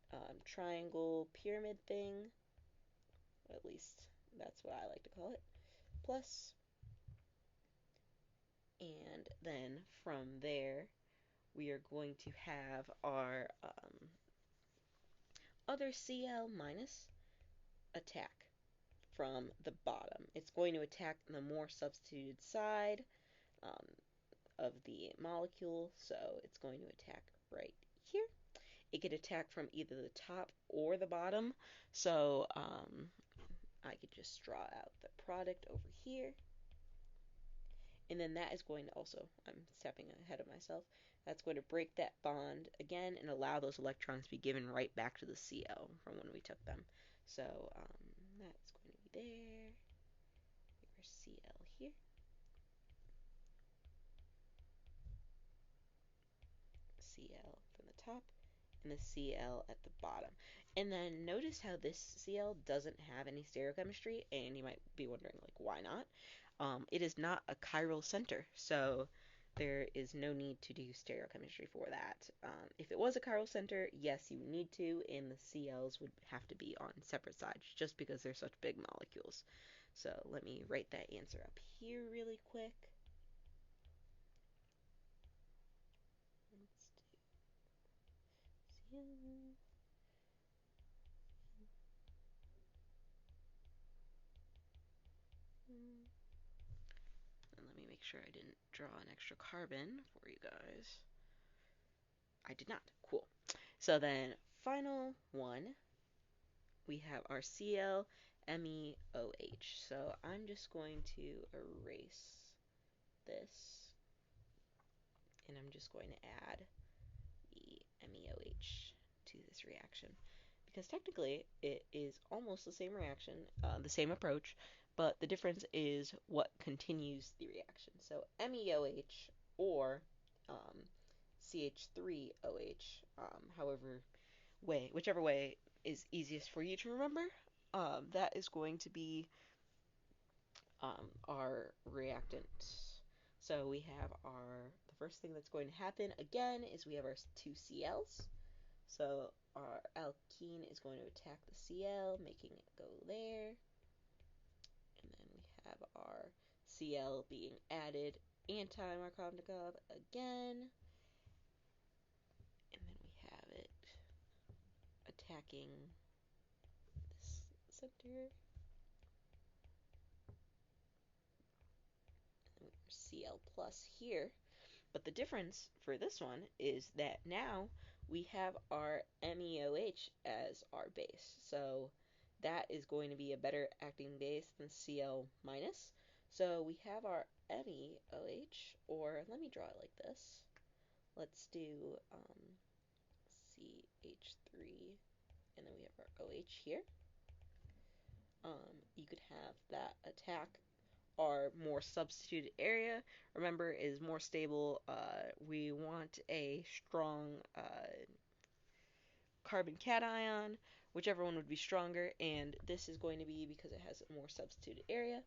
triangle pyramid thing, at least that's what I like to call it, plus, and then from there we are going to have our other Cl minus attack from the bottom. It's going to attack the more substituted side um, of the molecule, so it's going to attack right here. It could attack from either the top or the bottom, so I could just draw out the product over here. And then that is going to also, I'm stepping ahead of myself, that's going to break that bond again and allow those electrons to be given right back to the Cl from when we took them. So that's going to be there. Here's Cl here. Cl from the top and the Cl at the bottom. And then notice how this Cl doesn't have any stereochemistry, and you might be wondering, like, why not? It is not a chiral center, so there is no need to do stereochemistry for that. If it was a chiral center, yes, you would need to, and the Cl's would have to be on separate sides, just because they're such big molecules. So let me write that answer up here really quick. Let's do Cl. And let me make sure I didn't draw an extra carbon for you guys. I did not. Cool. So then, final one, we have our ClMeOH. So I'm just going to erase this, and I'm just going to add the MEOH to this reaction. Because technically, it is almost the same reaction, the same approach, but the difference is what continues the reaction. So MEOH or CH3OH, whichever way is easiest for you to remember, that is going to be our reactant. So we have the first thing that's going to happen again is we have our two CLs. So our alkene is going to attack the Cl, making it go there. And then we have our Cl being added anti-Markovnikov again. And then we have it attacking this center. And Cl plus here. But the difference for this one is that now we have our MEOH as our base. So that is going to be a better acting base than Cl minus. So we have our MEOH, or let me draw it like this. Let's do CH3, and then we have our OH here. You could have that attack our more substituted area. Remember, is more stable. We want a strong carbon cation, whichever one would be stronger, and this is going to be because it has a more substituted area.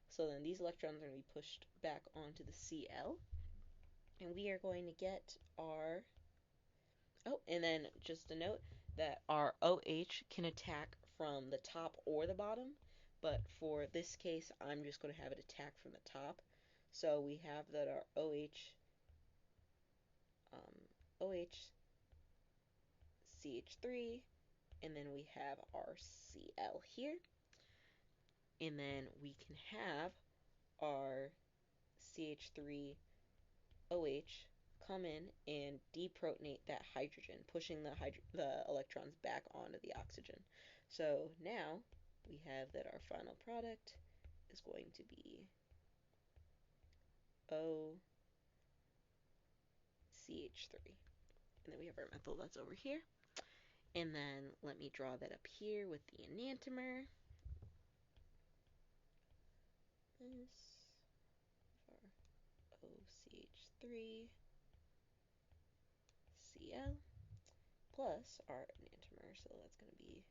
So then these electrons are going to be pushed back onto the Cl, and we are going to get our... Oh, and then just a note that our OH can attack from the top or the bottom, but for this case, I'm just going to have it attack from the top. So we have that our OH, CH3, and then we have our Cl here. And then we can have our CH3OH come in and deprotonate that hydrogen, pushing the electrons back onto the oxygen. So now we have that our final product is going to be OCH3. And then we have our methyl that's over here. And then let me draw that up here with the enantiomer. This our OCH3 Cl plus our enantiomer, so that's going to be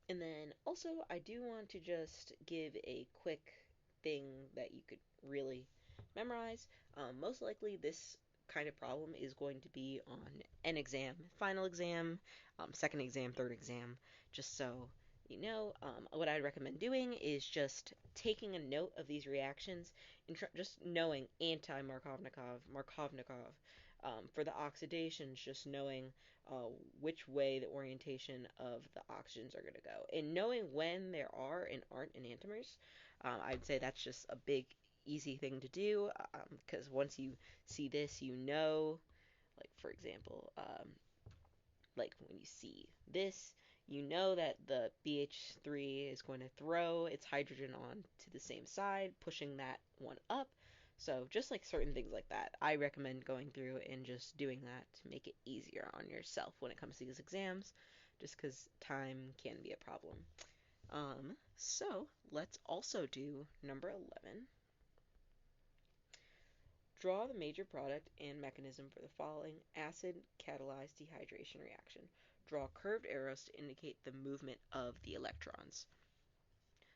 And then also, I do want to just give a quick thing that you could really memorize. Most likely, this kind of problem is going to be on an exam, final exam, second exam, third exam, just so you know. What I'd recommend doing is just taking a note of these reactions and just knowing anti-Markovnikov, Markovnikov. For the oxidations, just knowing which way the orientation of the oxygens are going to go. And knowing when there are and aren't enantiomers, I'd say that's just a big, easy thing to do, because once you see this, you know, like, for example, like when you see this, you know that the BH3 is going to throw its hydrogen on to the same side, pushing that one up. So just like certain things like that, I recommend going through and just doing that to make it easier on yourself when it comes to these exams, just because time can be a problem. So let's also do number 11. Draw the major product and mechanism for the following acid-catalyzed dehydration reaction. Draw curved arrows to indicate the movement of the electrons.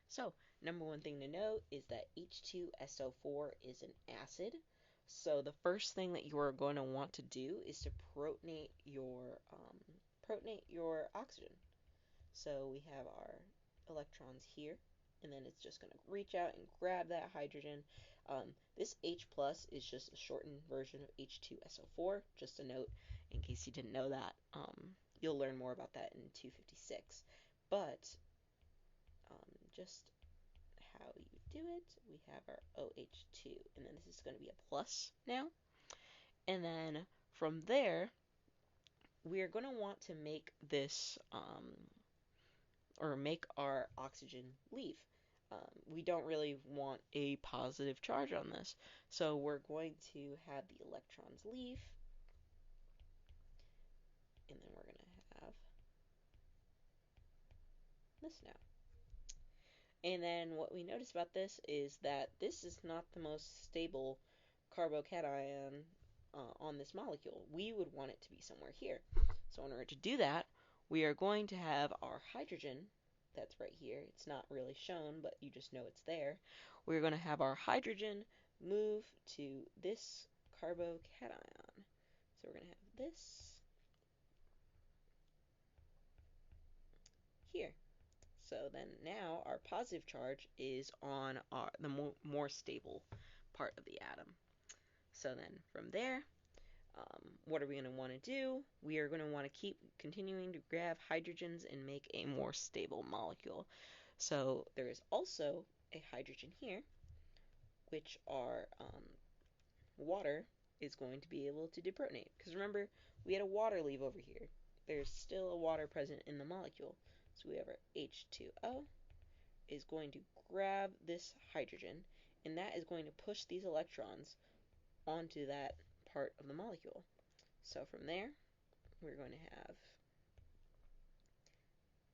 So, number one thing to note is that H2SO4 is an acid. So the first thing that you are going to want to do is to protonate your oxygen. So we have our electrons here, and then it's just going to reach out and grab that hydrogen. This H plus is just a shortened version of H2SO4, just a note in case you didn't know that. You'll learn more about that in 256. But just how you do it, we have our OH2, and then this is going to be a plus now. And then from there, we are going to want to make this or make our oxygen leave. We don't really want a positive charge on this, so we're going to have the electrons leave, and then we're going to have this now. And then what we notice about this is that this is not the most stable carbocation on this molecule. We would want it to be somewhere here. So in order to do that, we are going to have our hydrogen that's right here. It's not really shown, but you just know it's there. We're going to have our hydrogen move to this carbocation. So we're going to have this here. So then now our positive charge is on the more stable part of the atom. So then from there, what are we going to want to do? We are going to want to keep continuing to grab hydrogens and make a more stable molecule. So there is also a hydrogen here, which our water is going to be able to deprotonate. Because remember, we had a water leave over here. There's still a water present in the molecule. So we have our H2O is going to grab this hydrogen, and that is going to push these electrons onto that part of the molecule. So from there, we're going to have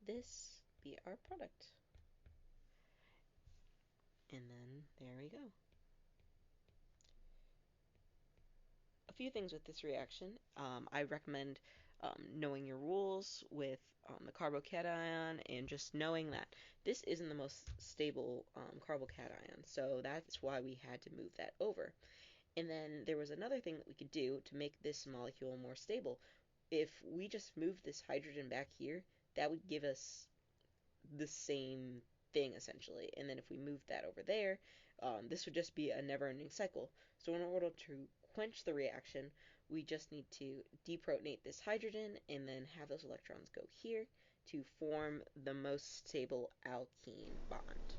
this be our product. And then there we go. A few things with this reaction. I recommend knowing your rules with the carbocation and just knowing that this isn't the most stable carbocation, so that's why we had to move that over. And then there was another thing that we could do to make this molecule more stable. If we just moved this hydrogen back here, that would give us the same thing essentially. And then if we moved that over there, this would just be a never-ending cycle. So in order to quench the reaction, we just need to deprotonate this hydrogen and then have those electrons go here to form the most stable alkene bond.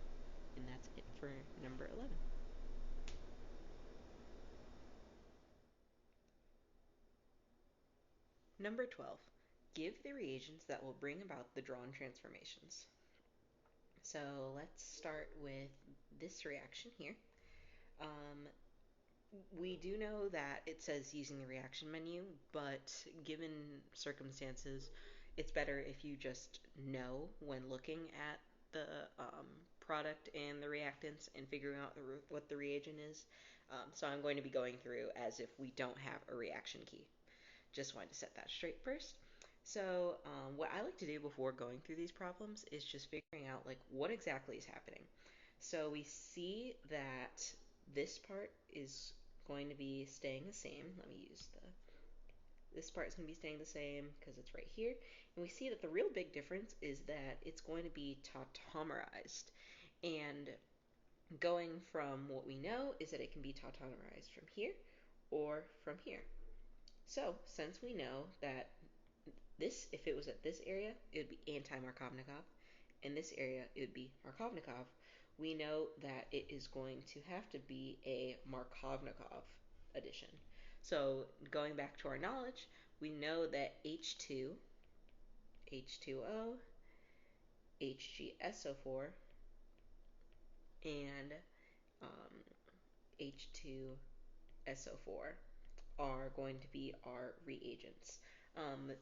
And that's it for number 11. Number 12. Give the reagents that will bring about the drawn transformations. So let's start with this reaction here. We do know that it says using the reaction menu, but given circumstances, it's better if you just know when looking at the product and the reactants and figuring out what the reagent is. So I'm going to be going through as if we don't have a reaction key. Just wanted to set that straight first. So what I like to do before going through these problems is just figuring out like what exactly is happening. So we see that this part is going to be staying the same. Let me use this part is going to be staying the same because it's right here. And we see that the real big difference is that it's going to be tautomerized. And going from what we know is that it can be tautomerized from here or from here. So since we know that this, if it was at this area, it would be anti-Markovnikov. In this area, it would be Markovnikov. We know that it is going to have to be a Markovnikov addition. So going back to our knowledge, we know that H2 H2O, HgSO4, and um, H2SO4 are going to be our reagents.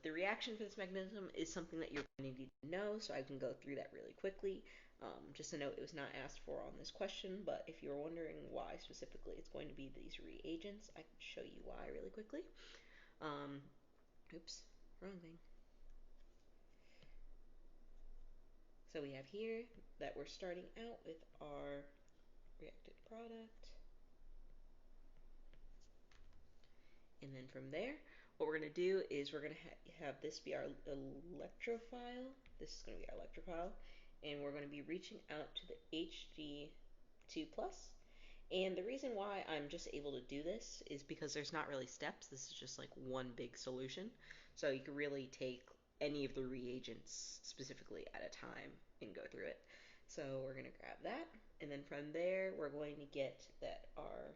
The reaction for this mechanism is something that you're going to need to know, so I can go through that really quickly. Just a note, it was not asked for on this question, but if you're wondering why specifically it's going to be these reagents, I can show you why really quickly. Oops, wrong thing. So we have here that we're starting out with our reacted product. And then from there, what we're going to do is we're going to have this be our electrophile. This is going to be our electrophile. And we're going to be reaching out to the Hg2+. And the reason why I'm just able to do this is because there's not really steps. This is just like one big solution. So you can really take any of the reagents specifically at a time and go through it. So we're going to grab that. And then from there, we're going to get that our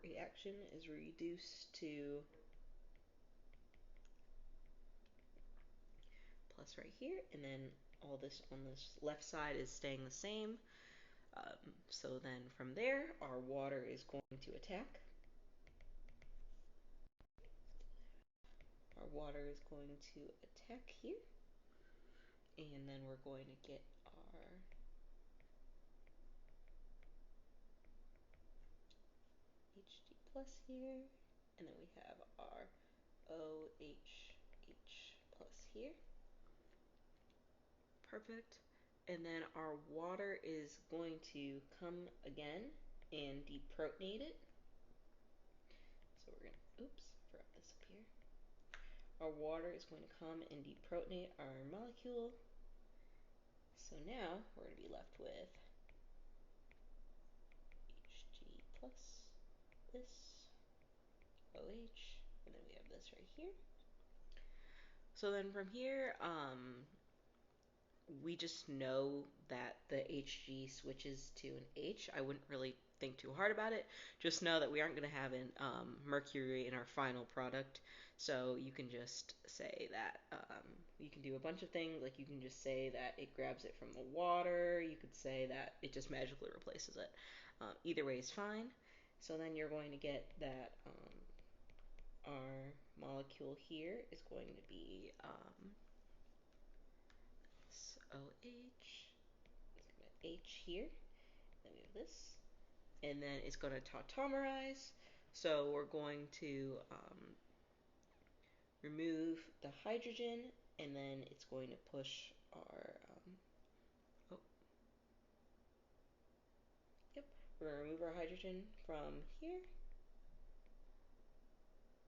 reaction is reduced to plus right here, and then all this on this left side is staying the same. So then from there, our water is going to attack. Our water is going to attack here, and then we're going to get our Hg plus here, and then we have our OH plus here. Perfect. And then our water is going to come again and deprotonate it. So we're going to, oops, forgot this up here. Our water is going to come and deprotonate our molecule. So now we're going to be left with Hg plus this, OH, and then we have this right here. So then from here, we just know that the Hg switches to an H. I wouldn't really think too hard about it. Just know that we aren't going to have an mercury in our final product. So you can just say that you can do a bunch of things. Like you can just say that it grabs it from the water. You could say that it just magically replaces it. Either way is fine. So then you're going to get that our molecule here is going to be OH, H here, then we have this, and then it's going to tautomerize, so we're going to remove the hydrogen, and then it's going to push our, oh, yep, we're going to remove our hydrogen from here.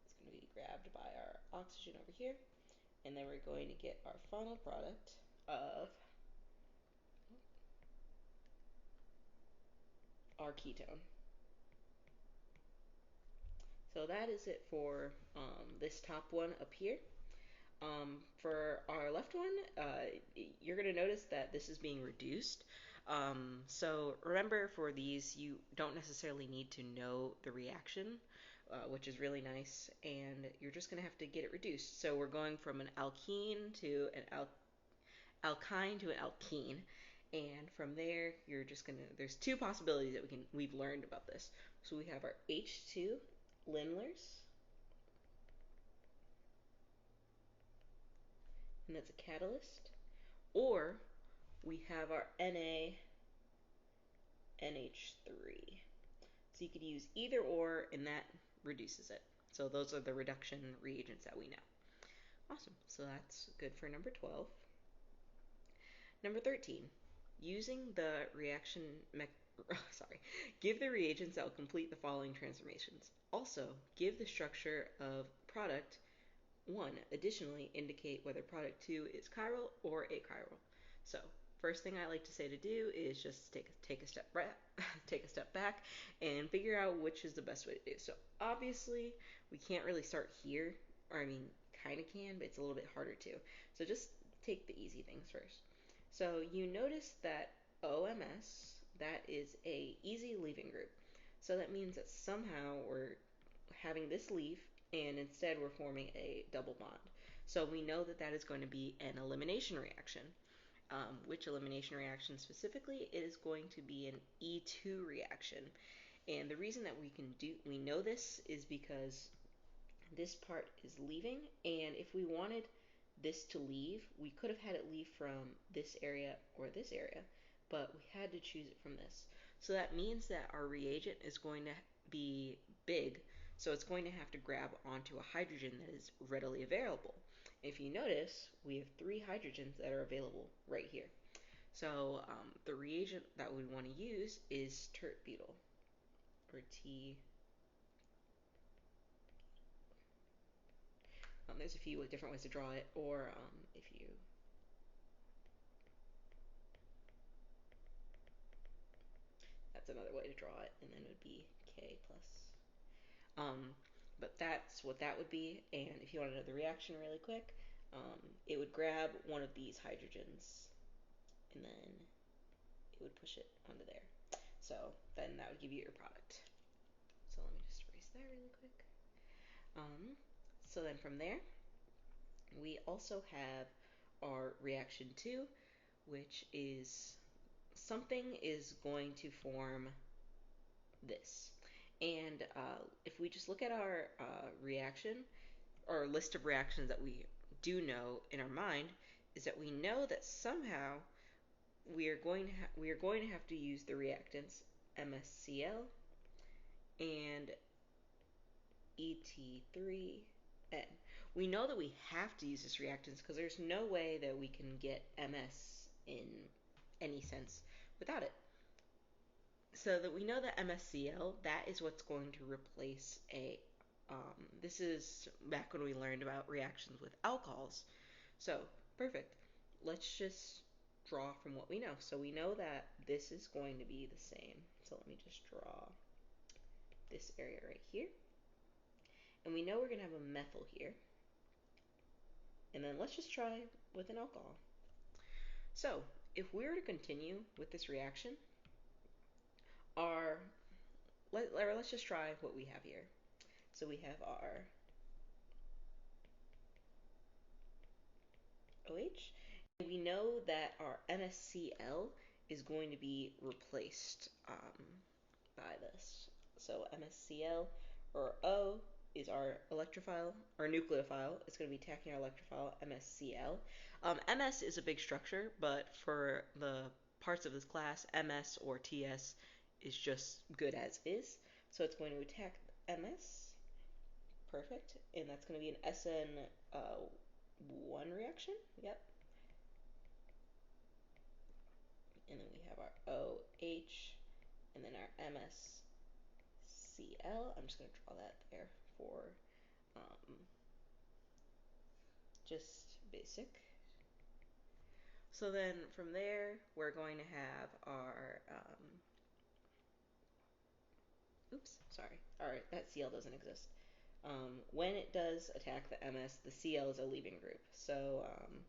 It's going to be grabbed by our oxygen over here, and then we're going to get our final product of our ketone. So that is it for this top one up here. For our left one, you're going to notice that this is being reduced. So remember, for these, you don't necessarily need to know the reaction, which is really nice, and you're just going to have to get it reduced. So we're going from an alkene to an alkyne to an alkene, and from there, you're just going to, there's two possibilities that we've learned about this. So we have our H2 Lindlers, and that's a catalyst, or we have our NaNH3. So you could use either or, and that reduces it. So those are the reduction reagents that we know. Awesome. So that's good for number 12. Number 13, using the reaction give the reagents that will complete the following transformations. Also, give the structure of product 1. Additionally, indicate whether product 2 is chiral or achiral. So, first thing I like to say to do is just take a step back and figure out which is the best way to do. So, obviously, we can't really start here, or I mean, kind of can, but it's a little bit harder to. So, just take the easy things first. So, you notice that OMS, that is a easy leaving group. So that means that somehow we're having this leave, and instead we're forming a double bond. So we know that that is going to be an elimination reaction. Which elimination reaction specifically? It is going to be an E2 reaction. And the reason that we know this is because this part is leaving, and if we wanted this to leave, we could have had it leave from this area or this area, but we had to choose it from this. So that means that our reagent is going to be big, so it's going to have to grab onto a hydrogen that is readily available. If you notice, we have 3 hydrogens that are available right here. So the reagent that we want to use is tert-butyl, or T. There's a few different ways to draw it, or if you that's another way to draw it, and then it would be K plus. But that's what that would be, and if you want to know the reaction really quick, it would grab one of these hydrogens, and then it would push it onto there. So then that would give you your product. So let me just erase that really quick. So then from there, we also have our reaction 2, which is something is going to form this. And if we just look at our reaction, or list of reactions that we do know in our mind, is that we know that somehow we are going to have to use the reactants MsCl and Et3n. We know that we have to use this reactants because there's no way that we can get MS in any sense without it. So that we know that MsCl, that is what's going to replace a, this is back when we learned about reactions with alcohols. So, perfect. Let's just draw from what we know. So we know that this is going to be the same. So let me just draw this area right here. And we know we're going to have a methyl here. And then let's just try with an alcohol. So, if we were to continue with this reaction, let's just try what we have here. So we have our OH. And we know that our MsCl is going to be replaced by this. So MsCl, or O, is our electrophile, or nucleophile. It's going to be attacking our electrophile, MsCl. Ms is a big structure, but for the parts of this class, Ms or Ts is just good as is. So it's going to attack Ms. Perfect. And that's going to be an SN1 reaction. Yep. And then we have our OH, and then our MsCl. I'm just going to draw that there for just basic. So then from there, we're going to have our, Alright, that Cl doesn't exist. When it does attack the Ms, the Cl is a leaving group. So, I'm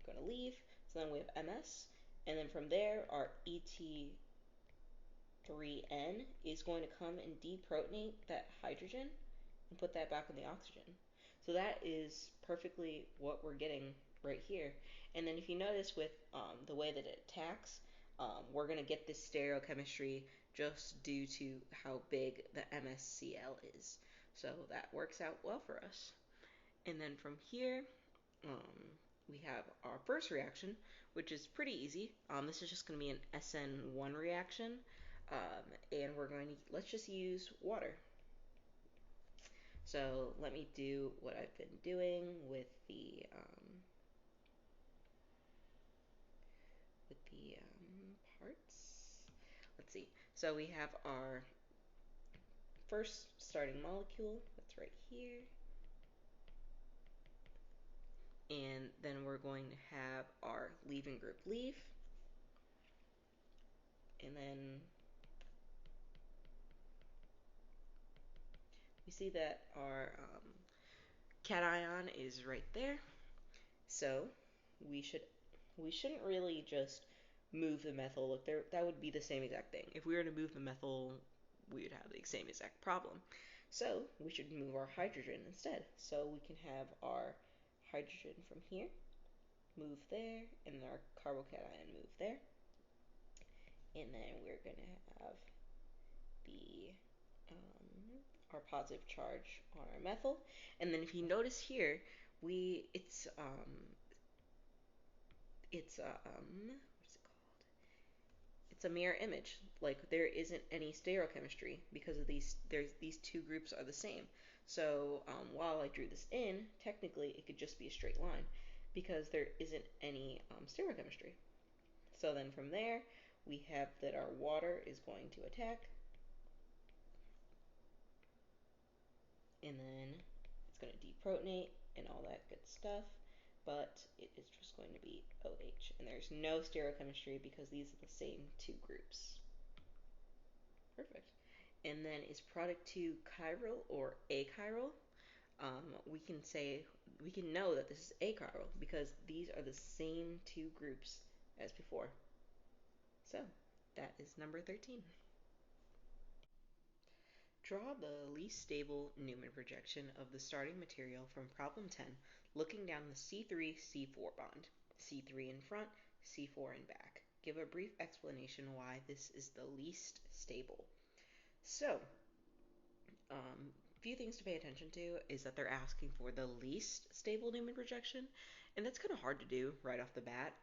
going to leave. So then we have Ms. And then from there, our Et3n is going to come and deprotonate that hydrogen and put that back on the oxygen. So that is perfectly what we're getting right here. And then if you notice with the way that it attacks, we're going to get this stereochemistry just due to how big the MsCl is. So that works out well for us. And then from here, we have our first reaction, which is pretty easy. This is just going to be an SN1 reaction. And let's just use water. So let me do what I've been doing with the parts. Let's see. So we have our first starting molecule. That's right here. And then we're going to have our leaving group leave. And then we see that our cation is right there. So we shouldn't really just move the methyl. Look, that would be the same exact thing. If we were to move the methyl, we would have the same exact problem. So we should move our hydrogen instead. So we can have our hydrogen from here, move there, and then our carbocation move there. And then we're going to have the our positive charge on our methyl. And then if you notice here, what's it called? It's a mirror image. Like there isn't any stereochemistry because of these two groups are the same. So while I drew this in, technically it could just be a straight line because there isn't any stereochemistry. So then from there, we have that our water is going to attack, and then it's going to deprotonate and all that good stuff, but it is just going to be OH. And there's no stereochemistry because these are the same two groups. Perfect. And then is product 2 chiral or achiral? We can know that this is achiral because these are the same two groups as before. So that is number 13. Draw the least stable Newman projection of the starting material from problem 10, looking down the C3-C4 bond, C3 in front, C4 in back. Give a brief explanation why this is the least stable. So, few things to pay attention to is that they're asking for the least stable Newman projection, and that's kind of hard to do right off the bat.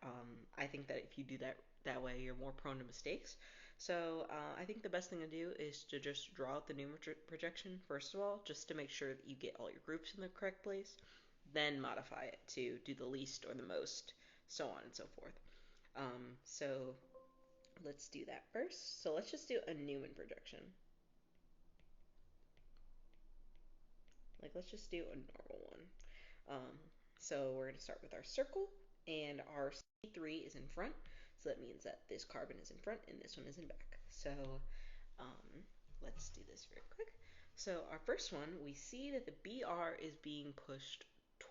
I think that if you do that way, you're more prone to mistakes. So I think the best thing to do is to just draw out the Newman projection first of all, just to make sure that you get all your groups in the correct place. Then modify it to do the least or the most, so on and so forth. So let's do that first. So let's just do a Newman projection. Like, let's just do a normal one. So we're going to start with our circle, and our C3 is in front, so that means that this carbon is in front and this one is in back. So let's do this real quick. So our first one, we see that the Br is being pushed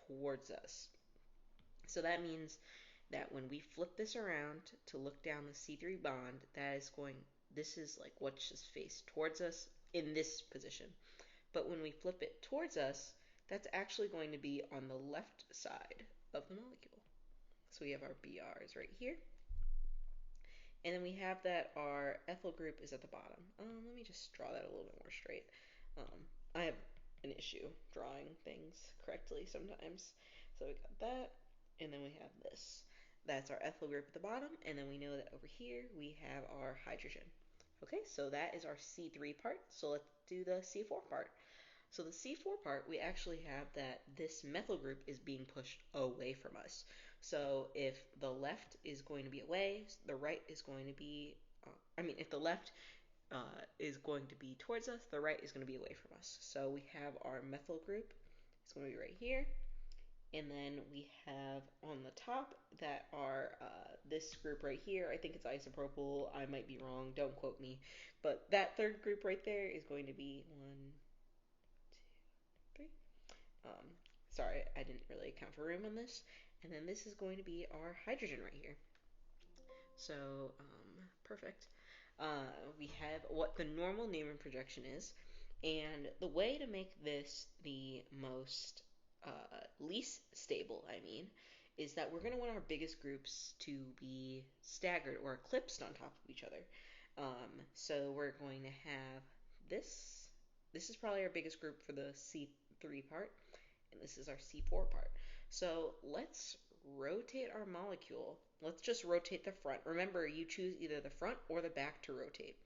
towards us. So that means that when we flip this around to look down the C3 bond, this is like what's just faced towards us in this position. But when we flip it towards us, that's actually going to be on the left side of the molecule. So we have our BRs right here. And then we have that our ethyl group is at the bottom. Let me just draw that a little bit more straight. I have an issue drawing things correctly sometimes. So we got that, and then we have this. That's our ethyl group at the bottom, and then we know that over here we have our hydrogen. Okay, so that is our C3 part. So let's do the C4 part. So the C4 part, we actually have that this methyl group is being pushed away from us. So if the left is going to be away, the right is going to be, if the left is going to be towards us, the right is going to be away from us. So we have our methyl group, it's going to be right here. And then we have on the top that are this group right here. I think it's isopropyl. I might be wrong. Don't quote me. But that third group right there is going to be 1, 2, 3. Sorry, I didn't really account for room on this. And then this is going to be our hydrogen right here. So, perfect. We have what the normal Newman projection is. And the way to make this the most least stable, is that we're going to want our biggest groups to be staggered or eclipsed on top of each other. So we're going to have this. This is probably our biggest group for the C3 part, and this is our C4 part. So let's rotate our molecule. Let's just rotate the front. Remember, you choose either the front or the back to rotate.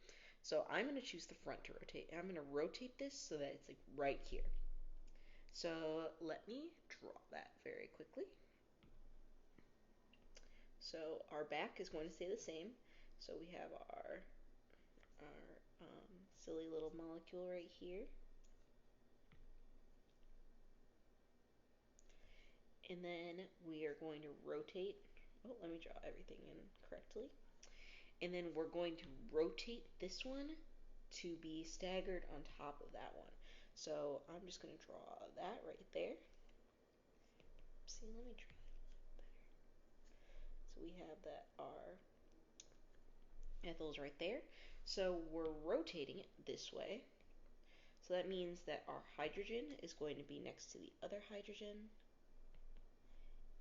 So I'm going to choose the front to rotate. I'm going to rotate this so that it's like right here. So let me draw that very quickly. So our back is going to stay the same. So we have our silly little molecule right here. And then we are going to rotate. Oh, let me draw everything in correctly. And then we're going to rotate this one to be staggered on top of that one. So I'm just going to draw that right there. See, let me draw it a little better. So we have that our ethyl is right there. So we're rotating it this way. So that means that our hydrogen is going to be next to the other hydrogen,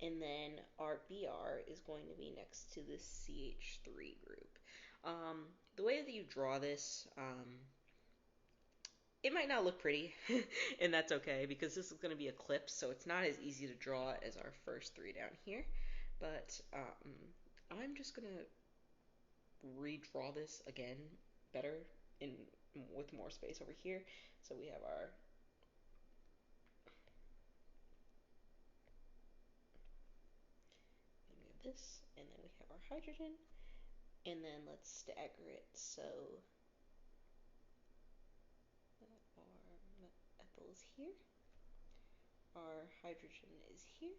and then our Br is going to be next to the CH3 group. The way that you draw this, it might not look pretty, and that's okay, because this is going to be eclipsed, so it's not as easy to draw as our first three down here. But I'm just going to redraw this again better in with more space over here. So we have our this, and then we have our hydrogen, and then let's stagger it so our methyl is here, our hydrogen is here,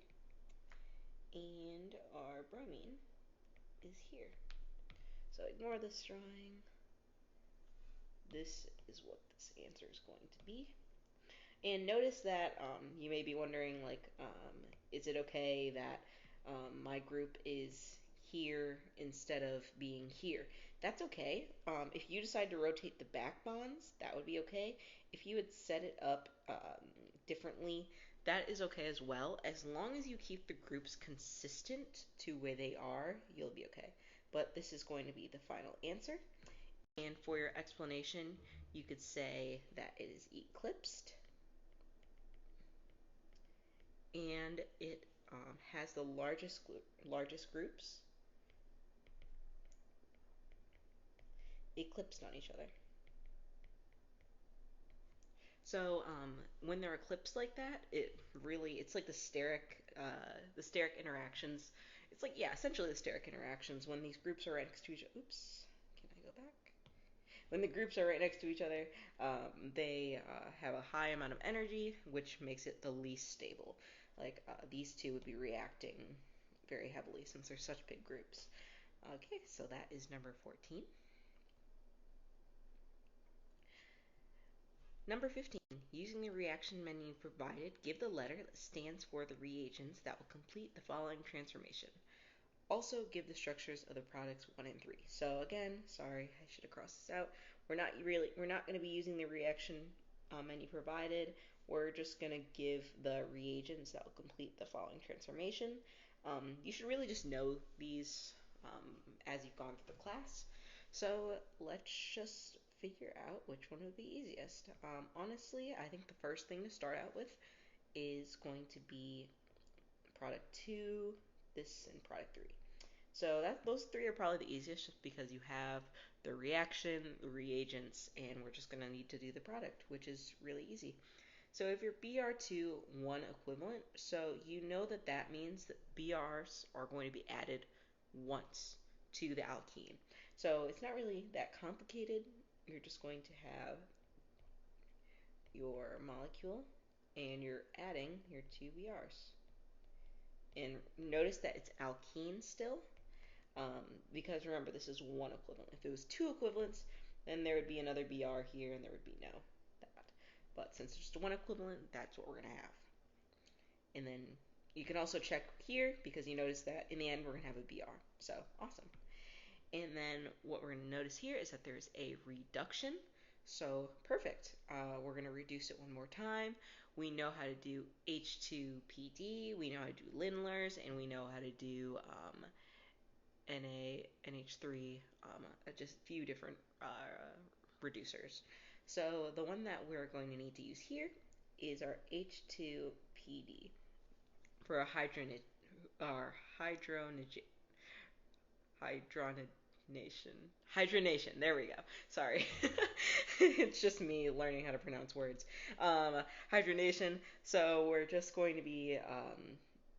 and our bromine is here. So ignore this drawing. This is what this answer is going to be. And notice that you may be wondering, like, is it okay that my group is here instead of being here? That's okay. If you decide to rotate the back bonds, that would be okay. If you would set it up differently, that is okay as well. As long as you keep the groups consistent to where they are, you'll be okay. But this is going to be the final answer. And for your explanation, you could say that it is eclipsed, and it has the largest groups eclipsed on each other. So when they're eclipsed like that, it's like the steric interactions. It's like, yeah, essentially the steric interactions when these groups are right next to each other. Oops, can I go back? When the groups are right next to each other, they have a high amount of energy, which makes it the least stable. Like these two would be reacting very heavily since they're such big groups. Okay, so that is number 14. Number 15, using the reaction menu provided, give the letter that stands for the reagents that will complete the following transformation. Also give the structures of the products 1 and 3. So again, sorry, I should have crossed this out. We're not going to be using the reaction menu provided. We're just going to give the reagents that will complete the following transformation. You should really just know these as you've gone through the class. So let's just figure out which one would be easiest. Honestly, I think the first thing to start out with is going to be product 2, this, and product 3. So those three are probably the easiest just because you have the reaction, the reagents, and we're just going to need to do the product, which is really easy. So if your Br2 1 equivalent, so you know that that means that Brs are going to be added once to the alkene. So it's not really that complicated. You're just going to have your molecule and you're adding your two Brs. And notice that it's alkene still, because remember, this is one equivalent. If it was two equivalents, then there would be another Br here and there would be no that. But since it's just one equivalent, that's what we're going to have. And then you can also check here because you notice that in the end we're going to have a Br. So awesome. And then what we're going to notice here is that there's a reduction. So perfect. We're going to reduce it one more time. We know how to do H2PD, we know how to do Lindlar's, and we know how to do NH3, just a few different reducers. So the one that we're going to need to use here is our H2PD for a hydronation. There we go. Sorry. It's just me learning how to pronounce words. Hydronation. So we're just going to be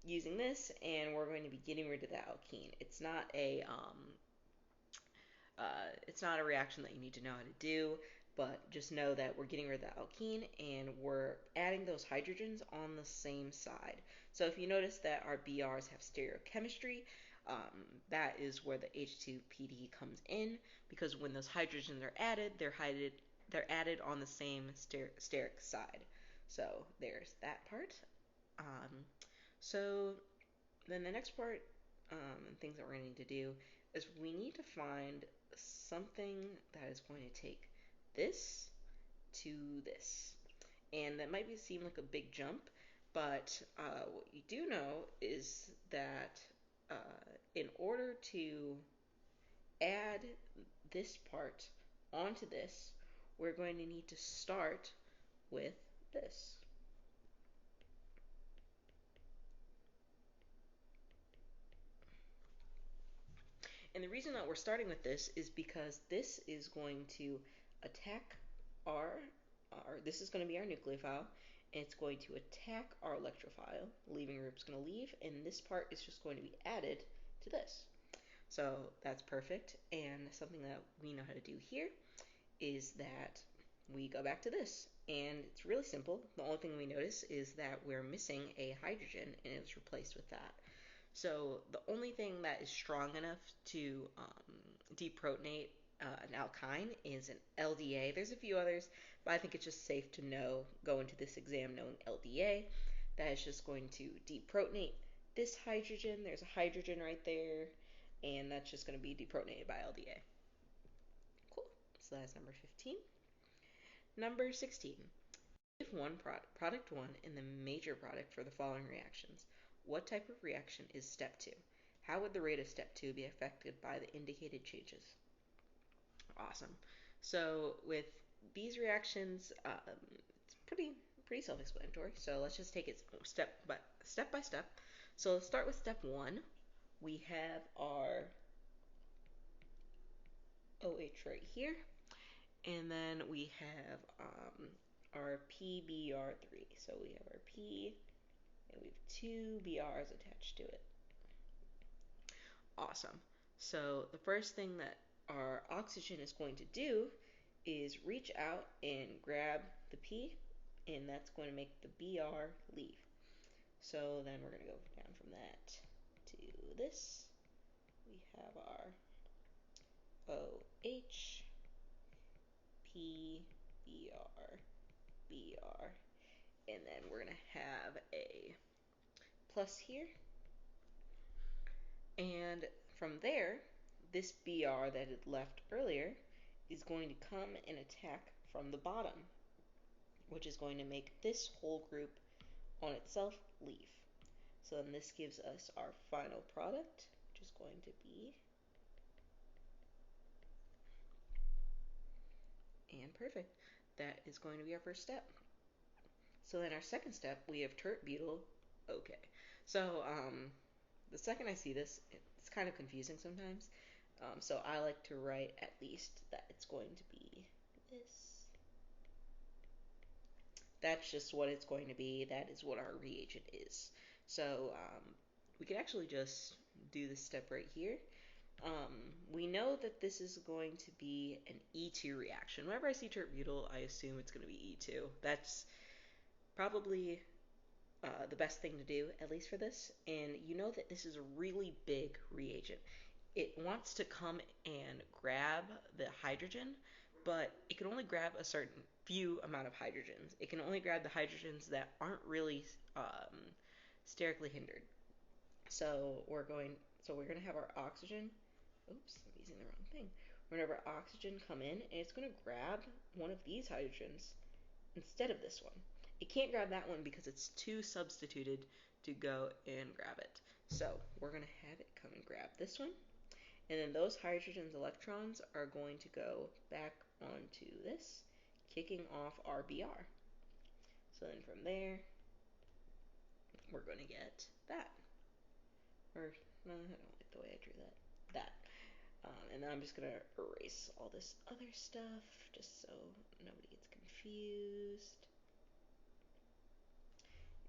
using this, and we're going to be getting rid of the alkene. It's not a reaction that you need to know how to do, but just know that we're getting rid of the alkene and we're adding those hydrogens on the same side. So if you notice that our BRs have stereochemistry, that is where the H2PD comes in, because when those hydrogens are added, they're added on the same steric side. So there's that part. So then the next part, and things that we're going to need to do, is we need to find something that is going to take this to this. And that might seem like a big jump, but what you do know is that in order to add this part onto this, we're going to need to start with this. And the reason that we're starting with this is because this is going to attack this is going to be our nucleophile, and it's going to attack our electrophile. Leaving group's going to leave, and this part is just going to be added to this. So that's perfect, and something that we know how to do here is that we go back to this, and it's really simple. The only thing we notice is that we're missing a hydrogen, and it's replaced with that. So the only thing that is strong enough to deprotonate an alkyne is an LDA. There's a few others, but I think it's just safe to go into this exam knowing LDA. That is just going to deprotonate this hydrogen. There's a hydrogen right there, and that's just going to be deprotonated by LDA. Cool. So that's number 15. Number 16. Give one product 1 and the major product for the following reactions. What type of reaction is step 2? How would the rate of step 2 be affected by the indicated changes? Awesome. So with these reactions, it's pretty self-explanatory. So let's just take it step by step. So let's start with step 1. We have our OH right here, and then we have our PBr3. So we have our P, and we have 2 BRs attached to it. Awesome. So the first thing that our oxygen is going to do is reach out and grab the P, and that's going to make the BR leave. So then we're going to go down from that to this. We have our OH, P, BR, BR, and then we're going to have a plus here. And from there, this BR that had left earlier is going to come and attack from the bottom, which is going to make this whole group on itself leave. So then this gives us our final product, which is going to be, and perfect. That is going to be our first step. So then our second step, we have tert-butyl. Okay. So the second I see this, it's kind of confusing sometimes. So I like to write at least that it's going to be this. That's just what it's going to be. That is what our reagent is. So we could actually just do this step right here. We know that this is going to be an E2 reaction. Whenever I see tert-butyl, I assume it's going to be E2. That's probably the best thing to do, at least for this. And you know that this is a really big reagent. It wants to come and grab the hydrogen, but it can only grab a certain few amount of hydrogens. It can only grab the hydrogens that aren't really sterically hindered. So we're going to have our oxygen. Oops, I'm using the wrong thing. We're going to have our oxygen come in, and it's going to grab one of these hydrogens instead of this one. It can't grab that one because it's too substituted to go and grab it. So we're going to have it come and grab this one. And then those hydrogen's electrons are going to go back onto this, kicking off our BR. So then from there, we're going to get that. Or, no, I don't like the way I drew that. That. And then I'm just going to erase all this other stuff just so nobody gets confused.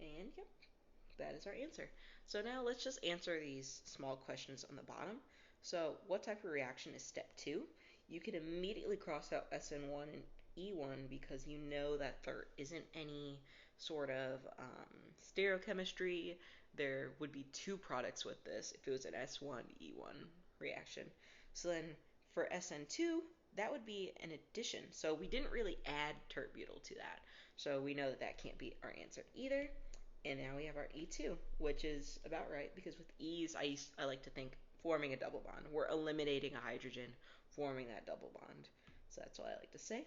And yep, that is our answer. So now let's just answer these small questions on the bottom. So what type of reaction is step 2? You can immediately cross out SN1 and E1 because you know that there isn't any sort of stereochemistry. There would be 2 products with this if it was an S1 E1 reaction. So then for SN2, that would be an addition. So we didn't really add tert-butyl to that. So we know that that can't be our answer either. And now we have our E2, which is about right because with E's, I like to think forming a double bond. We're eliminating a hydrogen, forming that double bond. So that's what I like to say.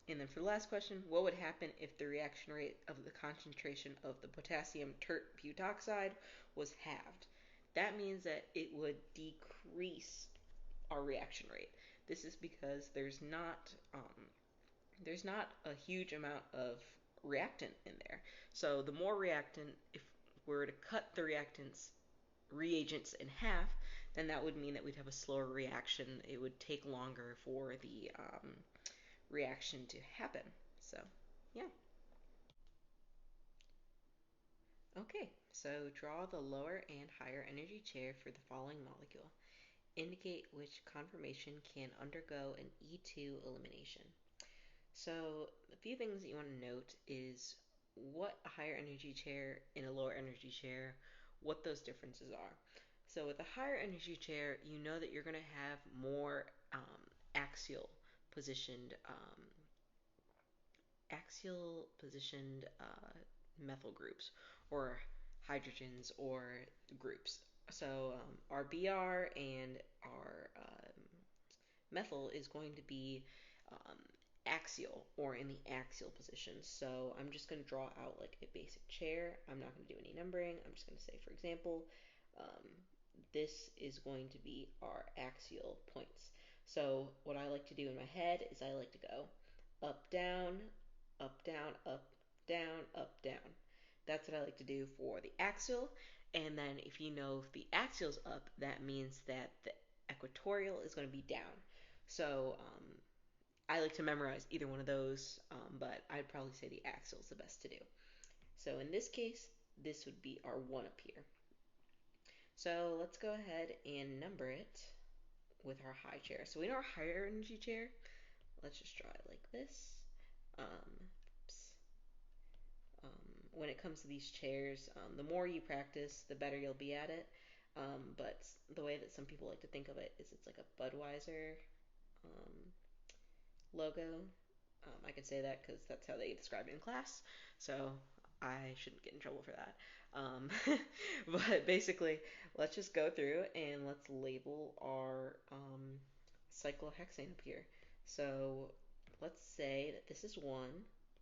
And then for the last question, what would happen if the reaction rate of the concentration of the potassium tert butoxide was halved? That means that it would decrease our reaction rate. This is because there's not a huge amount of reactant in there. So the more reactant, if we were to cut the reagents in half, then that would mean that we'd have a slower reaction. It would take longer for the reaction to happen. So, yeah. Okay, so draw the lower and higher energy chair for the following molecule. Indicate which conformation can undergo an E2 elimination. So, a few things that you want to note is what a higher energy chair and a lower energy chair, what those differences are. So, with a higher energy chair, you know that you're going to have more axial positioned methyl groups or hydrogens or groups. So our Br and our methyl is going to be um, axial or in the axial position. So I'm just going to draw out like a basic chair. I'm not going to do any numbering. I'm just going to say, for example, um, this is going to be our axial points. So what I like to do in my head is I like to go up, down, up, down, up, down, up, down. That's what I like to do for the axial. And then if you know if the axial is up, that means that the equatorial is going to be down. So I like to memorize either one of those, but I'd probably say the axial is the best to do. So in this case, this would be our 1 up here. So let's go ahead and number it with our high chair. So we know our higher energy chair. Let's just draw it like this. Um, when it comes to these chairs, the more you practice, the better you'll be at it. But the way that some people like to think of it is it's like a Budweiser um, logo. I can say that because that's how they describe it in class, so I shouldn't get in trouble for that. Um, but basically, let's just go through and let's label our cyclohexane up here. So let's say that this is 1,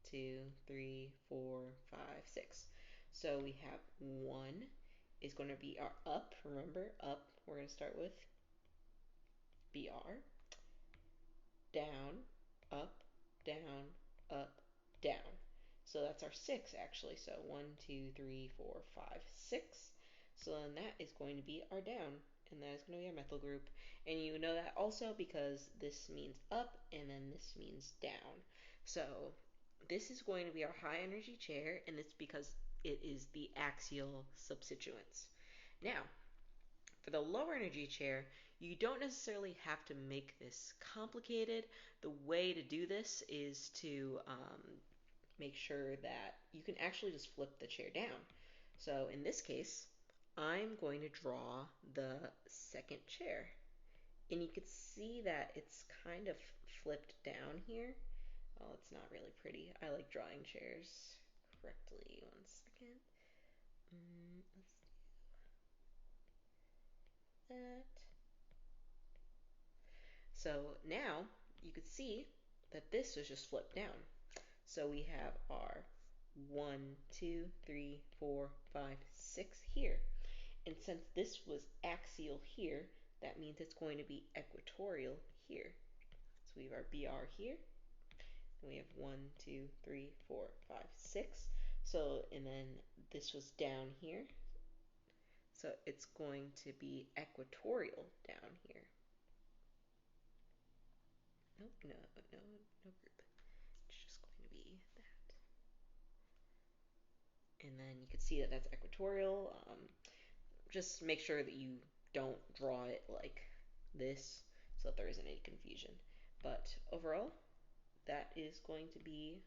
2, 3, 4, 5, 6. So we have 1 is going to be our up. Remember, up, we're going to start with Br. Down, up, down, up, down. So that's our 6 actually. So 1, 2, 3, 4, 5, 6. So then that is going to be our down, and that is going to be our methyl group. And you know that also because this means up and then this means down. So this is going to be our high energy chair, and it's because it is the axial substituents. Now, for the lower energy chair, you don't necessarily have to make this complicated. The way to do this is to make sure that you can actually just flip the chair down. So in this case, I'm going to draw the second chair. And you can see that it's kind of flipped down here. Oh, it's not really pretty. I like drawing chairs correctly. 1 second. Let's do that. So now you could see that this was just flipped down. So we have our 1, 2, 3, 4, 5, 6 here. And since this was axial here, that means it's going to be equatorial here. So we have our BR here. And we have 1, 2, 3, 4, 5, 6. So, and then this was down here. So it's going to be equatorial down here. Nope, no group. It's just going to be that. And then you can see that that's equatorial. Just make sure that you don't draw it like this so that there isn't any confusion. But overall, that is going to be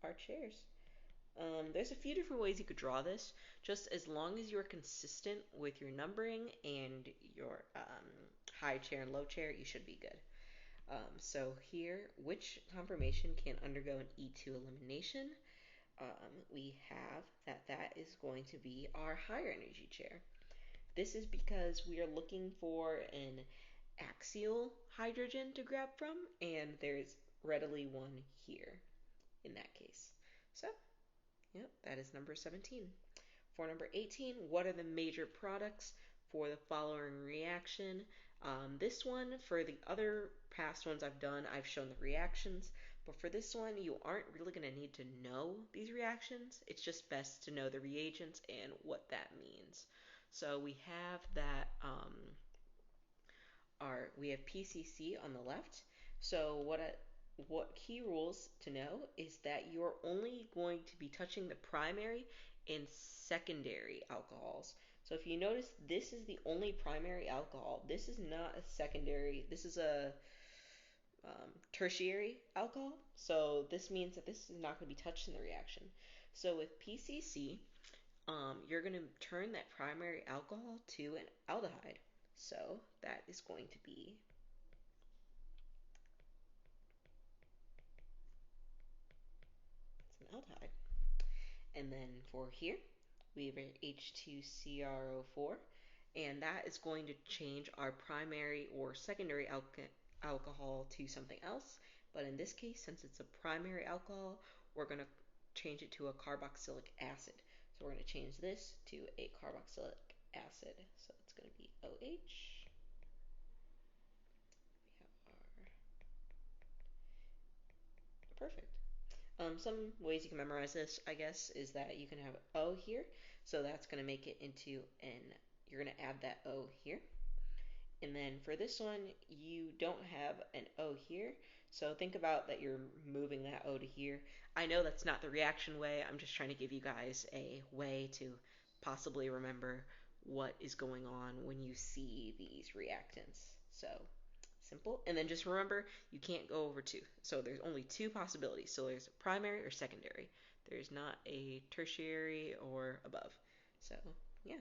our chairs. There's a few different ways you could draw this. Just as long as you're consistent with your numbering and your high chair and low chair, you should be good. So here, which conformation can undergo an E2 elimination? We have that is going to be our higher energy chair. This is because we are looking for an axial hydrogen to grab from, and there's readily one here in that case. So, yep, that is number 17. For number 18, what are the major products for the following reaction? This one, for the other past ones I've done, I've shown the reactions. But for this one, you aren't really going to need to know these reactions. It's just best to know the reagents and what that means. So we have that we have PCC on the left. So what key rules to know is that you're only going to be touching the primary and secondary alcohols. So if you notice, this is the only primary alcohol. This is not a secondary. This is a tertiary alcohol. So this means that this is not going to be touched in the reaction. So with PCC, you're going to turn that primary alcohol to an aldehyde. So that is going to be an aldehyde. And then for here, we have an H2CrO4, and that is going to change our primary or secondary alcohol to something else. But in this case, since it's a primary alcohol, we're going to change it to a carboxylic acid. So we're going to change this to a carboxylic acid. So it's going to be OH. We have our perfect. Some ways you can memorize this, I guess, is that you can have O here. So that's going to make it into an, you're going to add that O here. And then for this one, you don't have an O here. So think about that you're moving that O to here. I know that's not the reaction way. I'm just trying to give you guys a way to possibly remember what is going on when you see these reactants. So simple. And then just remember, you can't go over two. So there's only two possibilities. So there's primary or secondary. There's not a tertiary or above. So, yeah.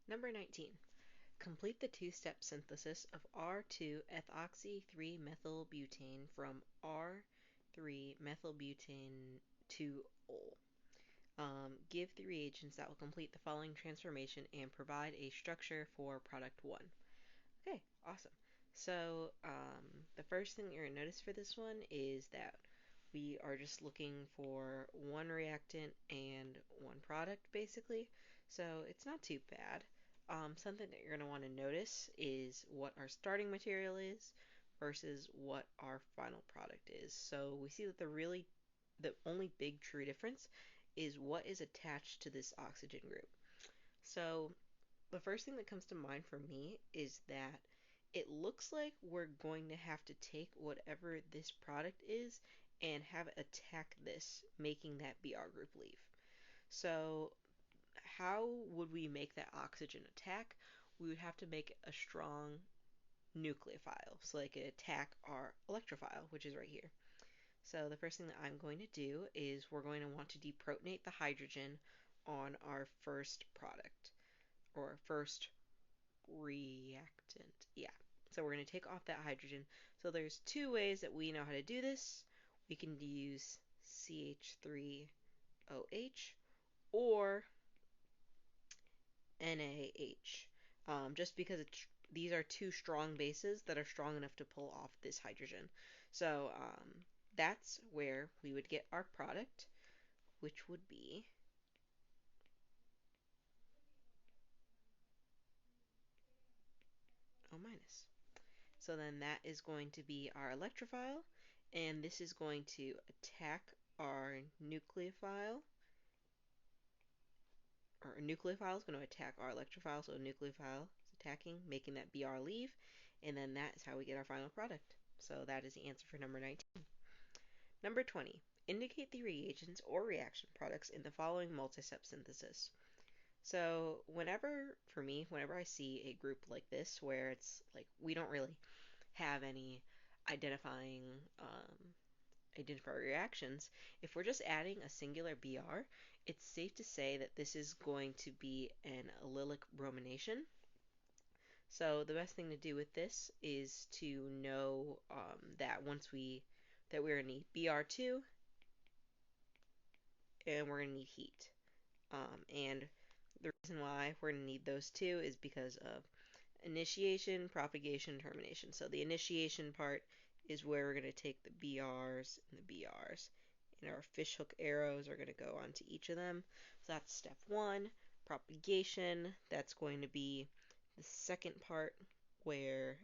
Number 19. Complete the two-step synthesis of R2-ethoxy-3-methylbutane from R3-methylbutane to ol. Give the reagents that will complete the following transformation and provide a structure for product 1. Okay, awesome. So the first thing you're going to notice for this one is that we are just looking for one reactant and one product, basically. So it's not too bad. Something that you're going to want to notice is what our starting material is versus what our final product is. So we see that the only big true difference is what is attached to this oxygen group. So the first thing that comes to mind for me is that it looks like we're going to have to take whatever this product is and have it attack this, making that Br group leave. So how would we make that oxygen attack? We would have to make a strong nucleophile, so they could attack our electrophile, which is right here. So the first thing that I'm going to do is we're going to want to deprotonate the hydrogen on our first product, or first reactant. Yeah. So we're going to take off that hydrogen. So there's two ways that we know how to do this. We can use CH3OH or NaH. Just because these are two strong bases that are strong enough to pull off this hydrogen. So that's where we would get our product, which would be O minus. So then that is going to be our electrophile, and this is going to attack our nucleophile, or a nucleophile is going to attack our electrophile, so a nucleophile is attacking, making that Br leave, and then that is how we get our final product. So that is the answer for number 19. Number 20. Indicate the reagents or reaction products in the following multi-step synthesis. So for me, whenever I see a group like this, where it's like we don't really have any identifying identifier reactions, if we're just adding a singular Br, it's safe to say that this is going to be an allylic bromination. So the best thing to do with this is to know that that we're going to need Br2 and we're going to need heat. And the reason why we're going to need those two is because of initiation, propagation, termination. So the initiation part is where we're going to take the BRs and the BRs. And our fishhook arrows are going to go onto each of them. So that's step 1. Propagation, that's going to be the second part where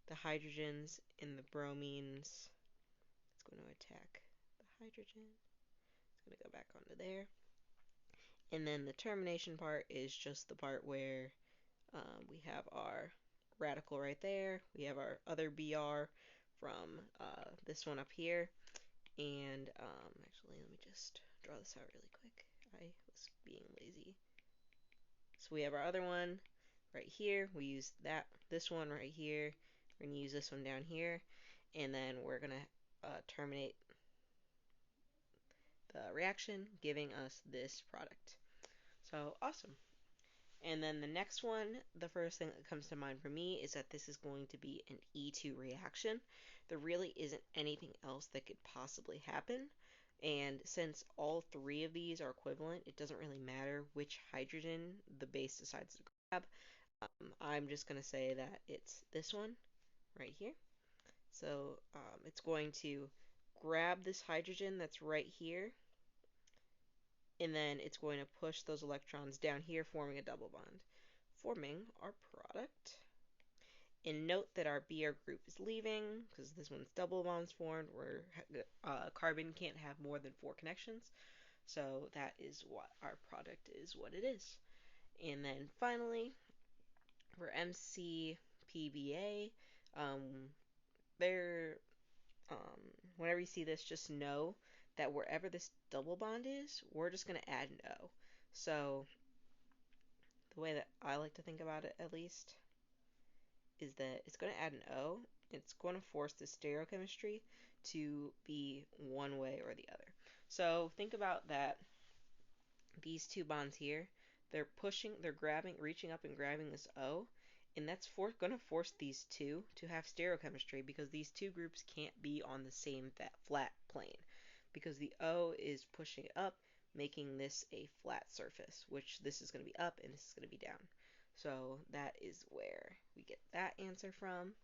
the hydrogens and the bromines, it's going to attack the hydrogen. It's going to go back onto there. And then the termination part is just the part where we have our radical right there. We have our other BR from this one up here. And actually, let me just draw this out really quick. I was being lazy. So we have our other one right here. We use this one right here. We're going to use this one down here. And then we're going to terminate the reaction, giving us this product. So awesome. And then the next one, the first thing that comes to mind for me is that this is going to be an E2 reaction. There really isn't anything else that could possibly happen. And since all 3 of these are equivalent, it doesn't really matter which hydrogen the base decides to grab. I'm just going to say that it's this one right here. So it's going to grab this hydrogen that's right here, and then it's going to push those electrons down here, forming a double bond, forming our product. And note that our Br group is leaving, because this one's double bonds formed, where carbon can't have more than 4 connections. So that is what our product is, what it is. And then finally, for MCPBA, there, whenever you see this, just know that wherever this double bond is, we're just going to add an O. So the way that I like to think about it, at least, is that it's going to add an O. It's going to force the stereochemistry to be one way or the other. So think about that. These 2 bonds here, they're reaching up and grabbing this O, and that's going to force these 2 to have stereochemistry, because these 2 groups can't be on the same flat plane, because the O is pushing it up, making this a flat surface, which this is going to be up and this is going to be down. So that is where we get that answer from.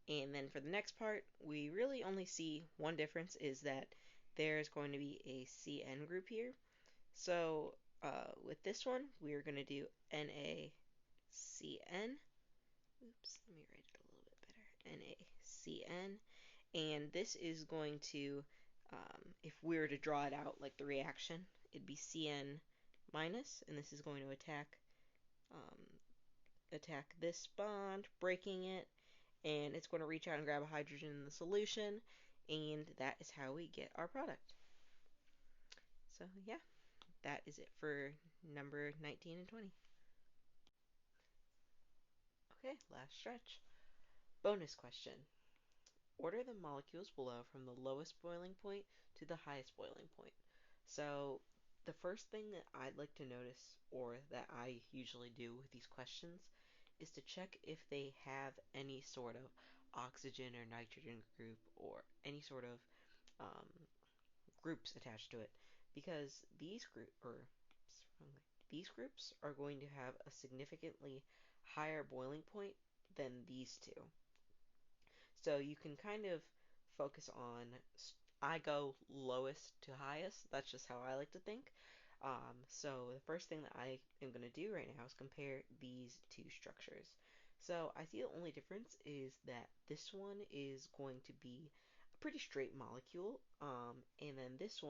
And then for the next part, we really only see one difference, is that there's going to be a CN group here. So with this one, we're going to do NaCN. Oops, let me write it a little bit better. NaCN. And this is going to, if we were to draw it out like the reaction, it'd be Cn minus, and this is going to attack this bond, breaking it, and it's going to reach out and grab a hydrogen in the solution, and that is how we get our product. So yeah, that is it for number 19 and 20. Okay, last stretch. Bonus question. Order the molecules below from the lowest boiling point to the highest boiling point. So the first thing that I'd like to notice, or that I usually do with these questions, is to check if they have any sort of oxygen or nitrogen group, or any sort of um, groups attached to it, because these groups are going to have a significantly higher boiling point than these 2. So you can kind of focus on, I go lowest to highest. That's just how I like to think. So the first thing that I am going to do right now is compare these 2 structures. So I see the only difference is that this one is going to be a pretty straight molecule, and then this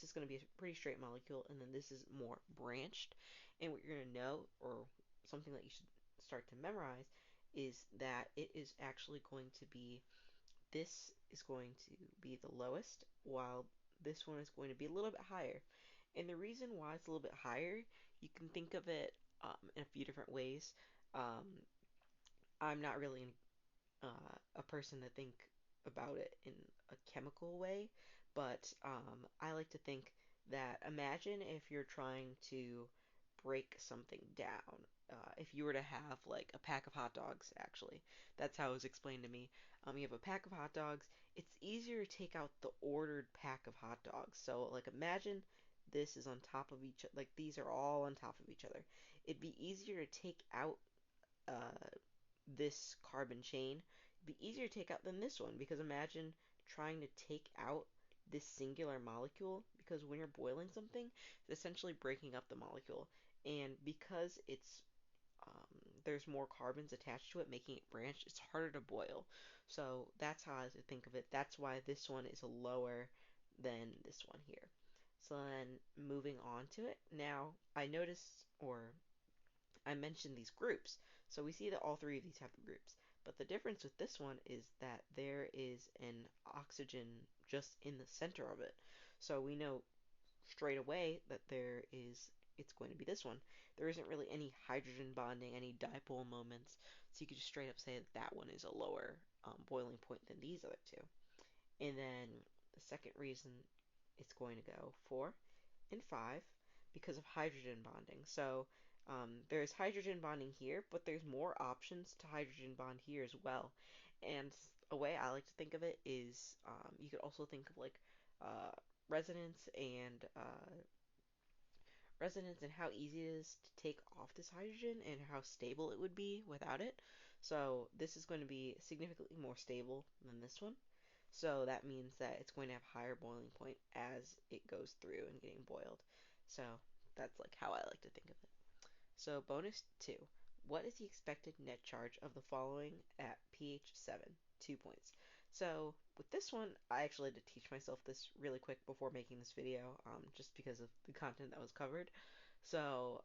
is going to be a pretty straight molecule, and then this is more branched. And what you're going to know, or something that you should start to memorize, is that it is actually going to be, this is going to be the lowest, while this one is going to be a little bit higher. And the reason why it's a little bit higher, you can think of it in a few different ways. I'm not really a person to think about it in a chemical way, but I like to think that, imagine if you're trying to break something down. If you were to have like a pack of hot dogs, actually, that's how it was explained to me. You have a pack of hot dogs. It's easier to take out the ordered pack of hot dogs. So like, imagine this is on top of like these are all on top of each other. It'd be easier to take out this carbon chain be easier to take out than this one, because imagine trying to take out this singular molecule, because when you're boiling something, it's essentially breaking up the molecule. And because there's more carbons attached to it, making it branch, it's harder to boil. So that's how I think of it. That's why this one is lower than this one here. So then moving on to it, now I noticed, or I mentioned these groups. So we see that all three of these have the groups. But the difference with this one is that there is an oxygen just in the center of it. So we know straight away that it's going to be this one. There isn't really any hydrogen bonding, any dipole moments, so you could just straight up say that that one is a lower boiling point than these other two. And then the second reason it's going to go 4 and 5 because of hydrogen bonding. So there's hydrogen bonding here, but there's more options to hydrogen bond here as well. And a way I like to think of it is you could also think of like uh, resonance and how easy it is to take off this hydrogen and how stable it would be without it. So this is going to be significantly more stable than this one. So that means that it's going to have higher boiling point as it goes through and getting boiled. So that's like how I like to think of it. So bonus 2. What is the expected net charge of the following at pH 7? 2 points. So with this one, I actually had to teach myself this really quick before making this video, just because of the content that was covered. So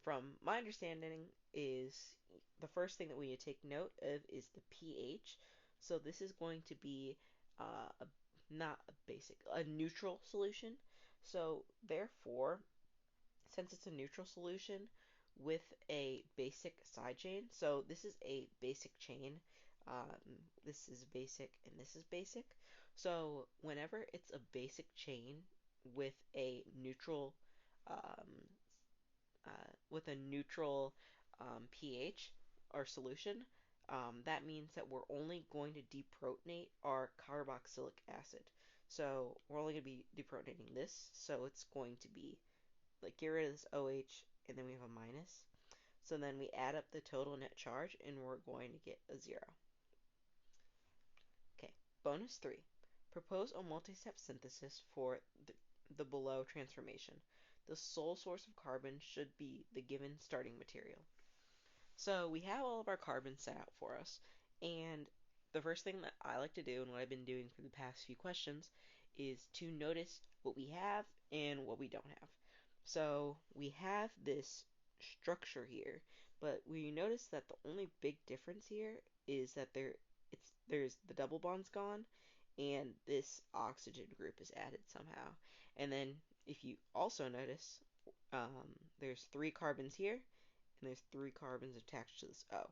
from my understanding is the first thing that we need to take note of is the pH. So this is going to be not a basic, a neutral solution. So therefore, since it's a neutral solution with a basic side chain, so this is a basic chain. This is basic and this is basic. So whenever it's a basic chain with a neutral um, pH or solution, that means that we're only going to deprotonate our carboxylic acid. So we're only going to be deprotonating this, so it's going to be like get rid of this OH, and then we have a minus. So then we add up the total net charge, and we're going to get a 0. Okay, bonus 3. Propose a multi-step synthesis for the below transformation. The sole source of carbon should be the given starting material. So we have all of our carbon set out for us, and the first thing that I like to do, and what I've been doing for the past few questions, is to notice what we have and what we don't have. So we have this structure here, but we notice that the only big difference here is that there's the double bonds gone, and this oxygen group is added somehow. And then if you also notice, there's 3 carbons here, and there's 3 carbons attached to this O.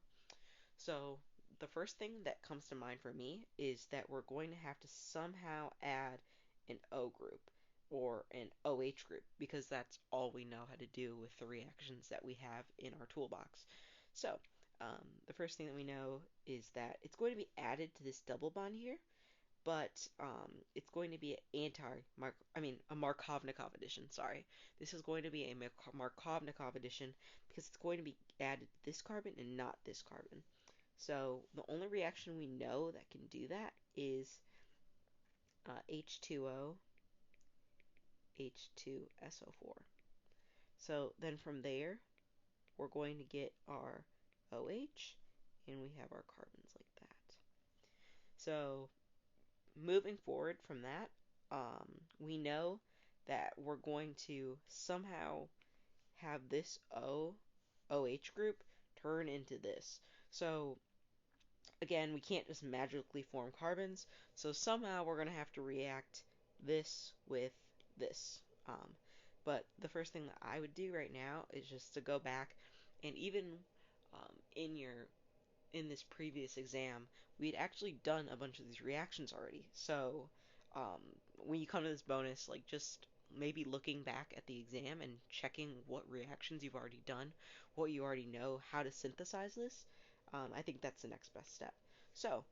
So the first thing that comes to mind for me is that we're going to have to somehow add an O group or an OH group, because that's all we know how to do with the reactions that we have in our toolbox. So the first thing that we know is that it's going to be added to this double bond here, but it's going to be a Markovnikov addition. Sorry, this is going to be a Markovnikov addition because it's going to be added to this carbon and not this carbon. So the only reaction we know that can do that is H2O, H2SO4. So then from there, we're going to get our OH, and we have our carbons like that. So moving forward from that, we know that we're going to somehow have this OH group turn into this. So again, we can't just magically form carbons, so somehow we're going to have to react this with this. But the first thing that I would do right now is just to go back, and even in this previous exam, we'd actually done a bunch of these reactions already. So um, when you come to this bonus, like just maybe looking back at the exam and checking what reactions you've already done, what you already know, how to synthesize this, I think that's the next best step. So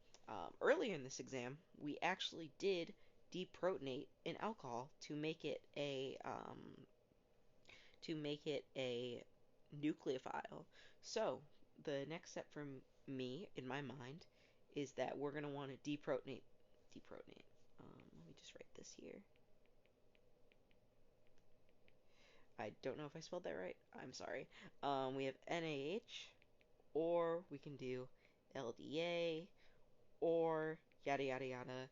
earlier in this exam, we actually did deprotonate an alcohol to make it a nucleophile. So the next step me, in my mind, is that we're going to want to deprotonate. Let me just write this here. I don't know if I spelled that right. I'm sorry. We have NaH, or we can do LDA, or yada yada yada.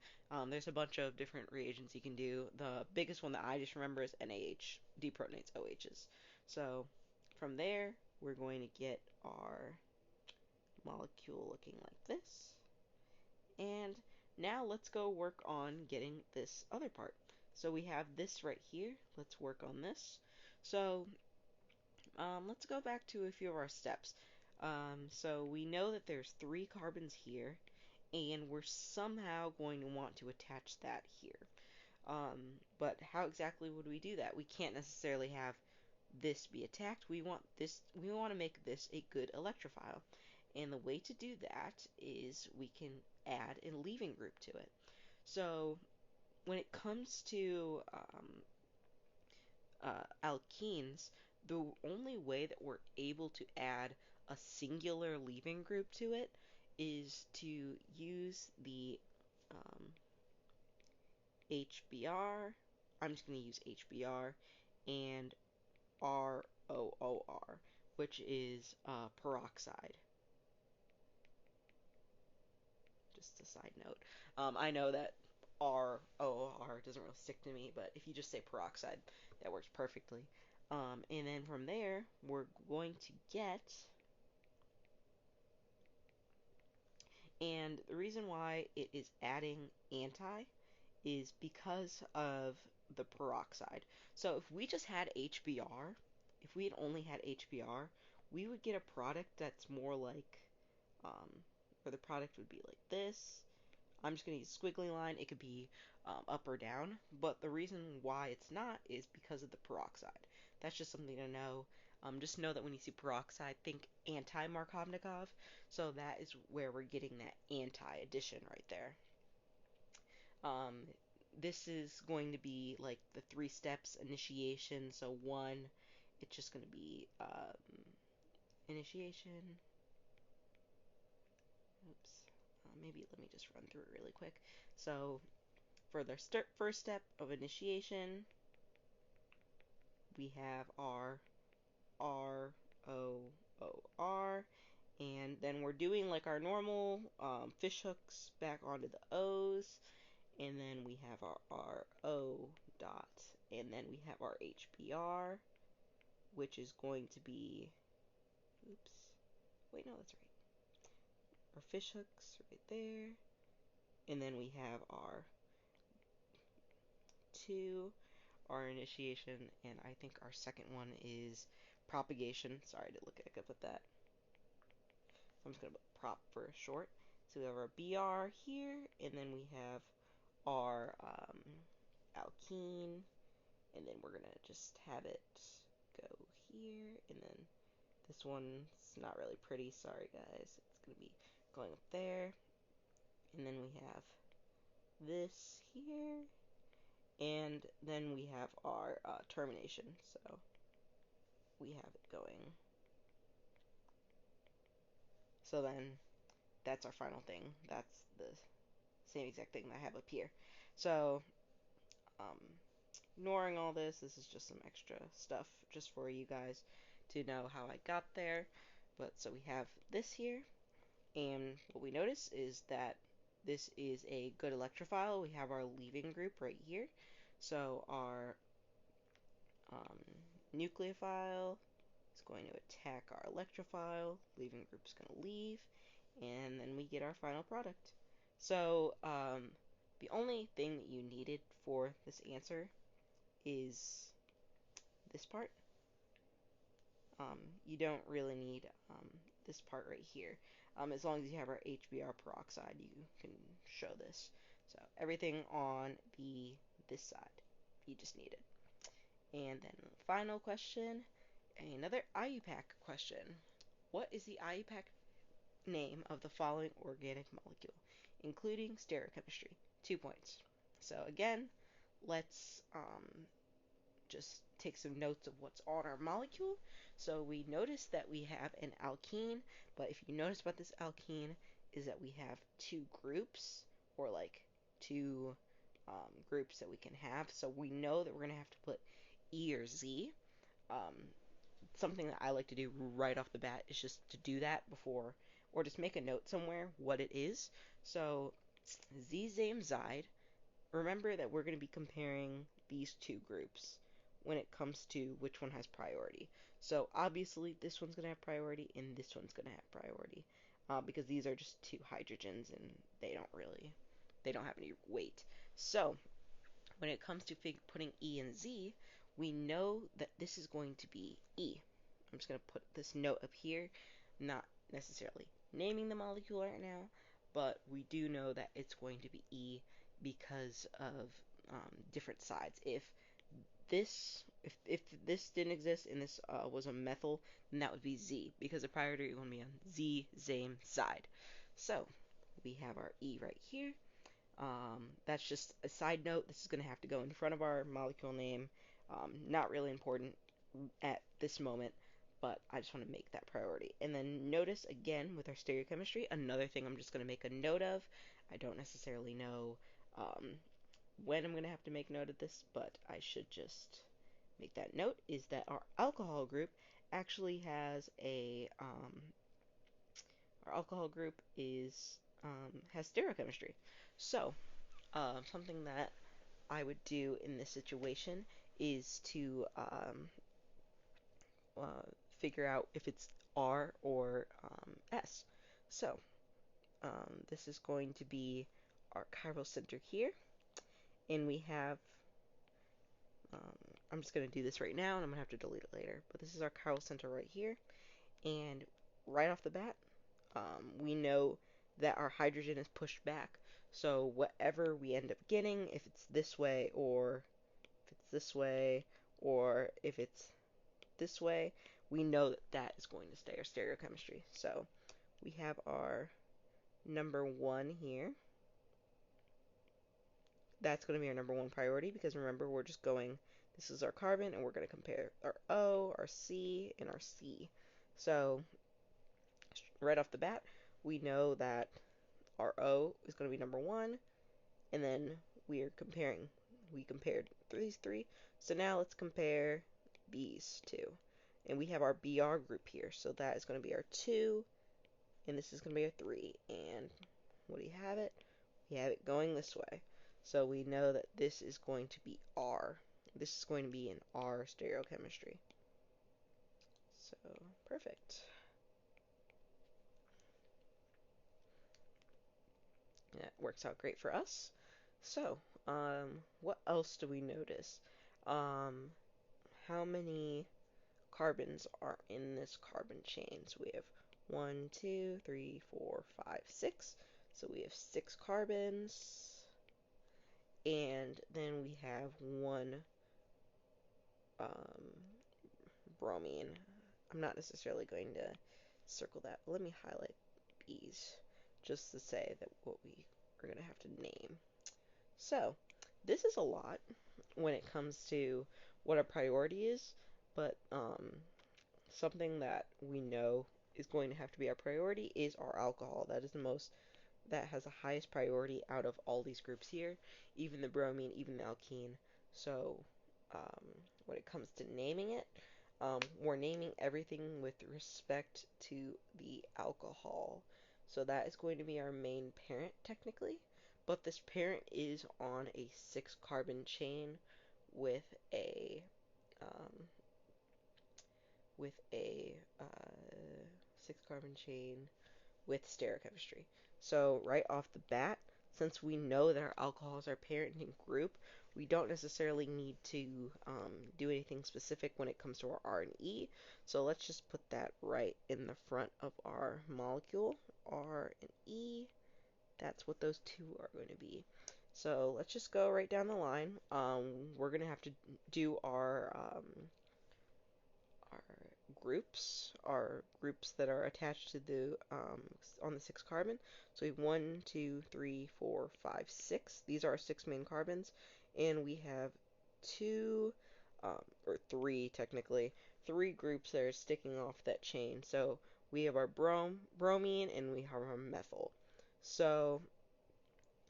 There's a bunch of different reagents you can do. The biggest one that I just remember is NaH, deprotonates OHs. So from there, we're going to get our molecule looking like this. And now let's go work on getting this other part. So we have this right here. Let's work on this. So let's go back to a few of our steps. So we know that there's 3 carbons here, and we're somehow going to want to attach that here. But how exactly would we do that? We can't necessarily have this be attacked. We want to make this a good electrophile. And the way to do that is we can add a leaving group to it. So when it comes to alkenes, the only way that we're able to add a singular leaving group to it is to use the HBr. I'm just going to use HBr and ROOR, which is peroxide. Just a side note. I know that ROR doesn't really stick to me, but if you just say peroxide, that works perfectly. And then from there, we're going to get, and the reason why it is adding anti is because of the peroxide. So if we just had HBr, if we had only had HBr, we would get a product that's more like, where the product would be like this. I'm just going to use a squiggly line. It could be up or down, but the reason why it's not is because of the peroxide. That's just something to know. Just know that when you see peroxide, think anti-Markovnikov. So that is where we're getting that anti-addition right there. This is going to be like the 3 steps initiation. So 1, it's just going to be initiation. Oops. Maybe let me just run through it really quick. So for the first step of initiation, we have our ROOR, and then we're doing like our normal fish hooks back onto the O's, and then we have our RO dot, and then we have our HBr, which is going to be, oops, wait, no, that's right, our fish hooks right there, and then we have our 2, our initiation, and I think our second one is propagation. Sorry, I didn't look back up at that. I'm just going to put prop for short. So we have our BR here, and then we have our alkene, and then we're going to just have it go here, and then this one's not really pretty, sorry guys. It's going to be going up there, and then we have this here, and then we have our termination, so we have it going. So then that's our final thing. That's the same exact thing that I have up here. So um, ignoring all this is just some extra stuff just for you guys to know how I got there. But so we have this here, and what we notice is that this is a good electrophile. We have our leaving group right here. So our nucleophile is going to attack our electrophile, leaving group is going to leave, and then we get our final product. So the only thing that you needed for this answer is this part. You don't really need this part right here. As long as you have our HBr peroxide, you can show this. So everything on this side, you just need it. And then the final question, another IUPAC question. What is the IUPAC name of the following organic molecule, including stereochemistry? 2 points. So again, let's just take some notes of what's on our molecule. So we notice that we have an alkene, but if you notice about this alkene is that we have two groups, or like two groups that we can have. So we know that we're going to have to put E or Z. Um, Something that I like to do right off the bat is just to do that before, or just make a note somewhere what it is. So Z, Zame, Zide. Remember that we're going to be comparing these two groups when it comes to which one has priority. So obviously this one's going to have priority and this one's going to have priority because these are just two hydrogens and they don't have any weight. So when it comes to putting E and Z, we know that this is going to be E. I'm just going to put this note up here, not necessarily naming the molecule right now, but we do know that it's going to be E because of different sides. If this didn't exist and this was a methyl, then that would be Z, because the priority would be on Z, Zame, side. So we have our E right here. That's just a side note. This is going to have to go in front of our molecule name. Not really important at this moment, but I just want to make that priority. And then notice again with our stereochemistry, another thing I'm just going to make a note of. I don't necessarily know when I'm going to have to make note of this, but I should just make that note, is that our alcohol group actually has our alcohol group has stereochemistry. So something that I would do in this situation is to uh, figure out if it's R or S. So this is going to be our chiral center here, and we have, I'm just going to do this right now, and I'm going to have to delete it later, but this is our chiral center right here, and right off the bat, we know that our hydrogen is pushed back, so whatever we end up getting, if it's this way, or if it's this way, or if it's this way, we know that that is going to stay our stereochemistry. So we have our number 1 here. That's going to be our number 1 priority, because remember, we're just going, this is our carbon, and we're going to compare our O, our C, and our C. So right off the bat, we know that our O is going to be number 1, and then we compared these three. So now let's compare these two. And we have our BR group here, so that is going to be our 2, and this is going to be our 3. And what do you have it? We have it going this way. So we know that this is going to be R. This is going to be an R stereochemistry. So, perfect. That works out great for us. So, what else do we notice? How many carbons are in this carbon chain? So we have 1, 2, 3, 4, 5, 6. So we have 6 carbons, and then we have 1 um, bromine. I'm not necessarily going to circle that, but let me highlight these just to say that what we are going to have to name. So this is a lot when it comes to what a priority is, but something that we know is going to have to be our priority is our alcohol. That has the highest priority out of all these groups here, even the bromine, even the alkene. So um, when it comes to naming it, we're naming everything with respect to the alcohol. So that is going to be our main parent technically, but this parent is on a 6 carbon chain with a um, with a 6 carbon chain with stereochemistry. So right off the bat, since we know that our alcohol is our parenting group, we don't necessarily need to do anything specific when it comes to our R and E. So let's just put that right in the front of our molecule, R and E. That's what those two are going to be. So let's just go right down the line. We're going to have to do our our groups that are attached to the on the 6 carbon. So we have 1, 2, 3, 4, 5, 6. These are our 6 main carbons, and we have 2 or three technically, three groups that are sticking off that chain. So we have our bromine, and we have our methyl. So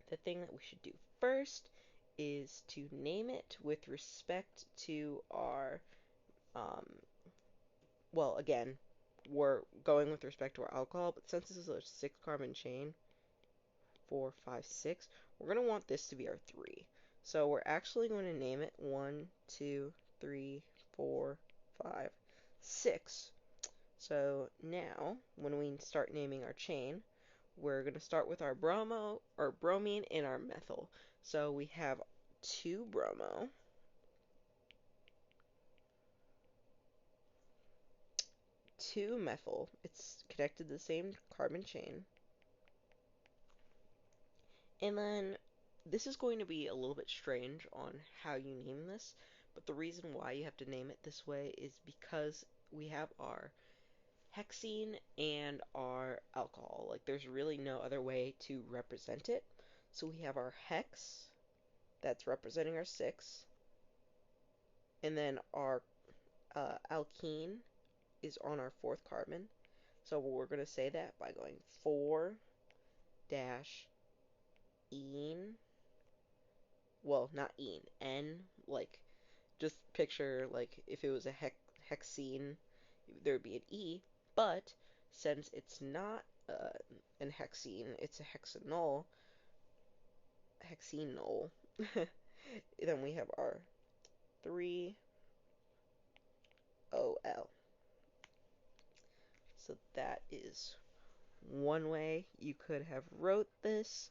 the thing that we should do first is to name it with respect to our, um, well, again, we're going with respect to our alcohol, but since this is a 6 carbon chain, 4, 5, 6, we're going to want this to be our 3. So we're actually going to name it 1, 2, 3, 4, 5, 6. So now, when we start naming our chain, we're going to start with our bromine and our methyl. So we have 2 bromo, 2 methyl. It's connected to the same carbon chain. And then this is going to be a little bit strange on how you name this, but the reason why you have to name it this way is because we have our hexene and our alcohol. Like, there's really no other way to represent it. So we have our hex, that's representing our 6, and then our alkene is on our 4th carbon. So we're going to say that by going 4 dash ene, well, not ene, n, like, just picture, like, if it was a hexene, there would be an E, but since it's not an hexene, it's a hexenol, then we have our 3OL. So that is one way you could have wrote this.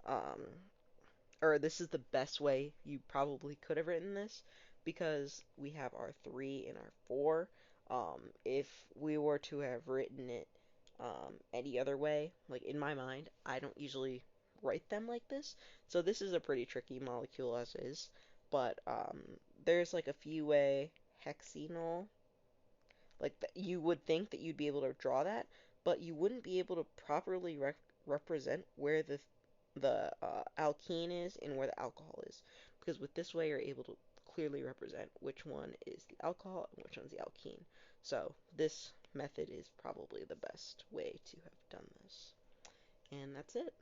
Um, or this is the best way you probably could have written this, because we have our 3 and our 4. If we were to have written it any other way, like in my mind, I don't usually write them like this, so this is a pretty tricky molecule as is, but there's like a few way hexenol, like you would think that you'd be able to draw that, but you wouldn't be able to properly represent where the alkene is and where the alcohol is, because with this way you're able to clearly represent which one is the alcohol and which one's the alkene. So this method is probably the best way to have done this. And that's it.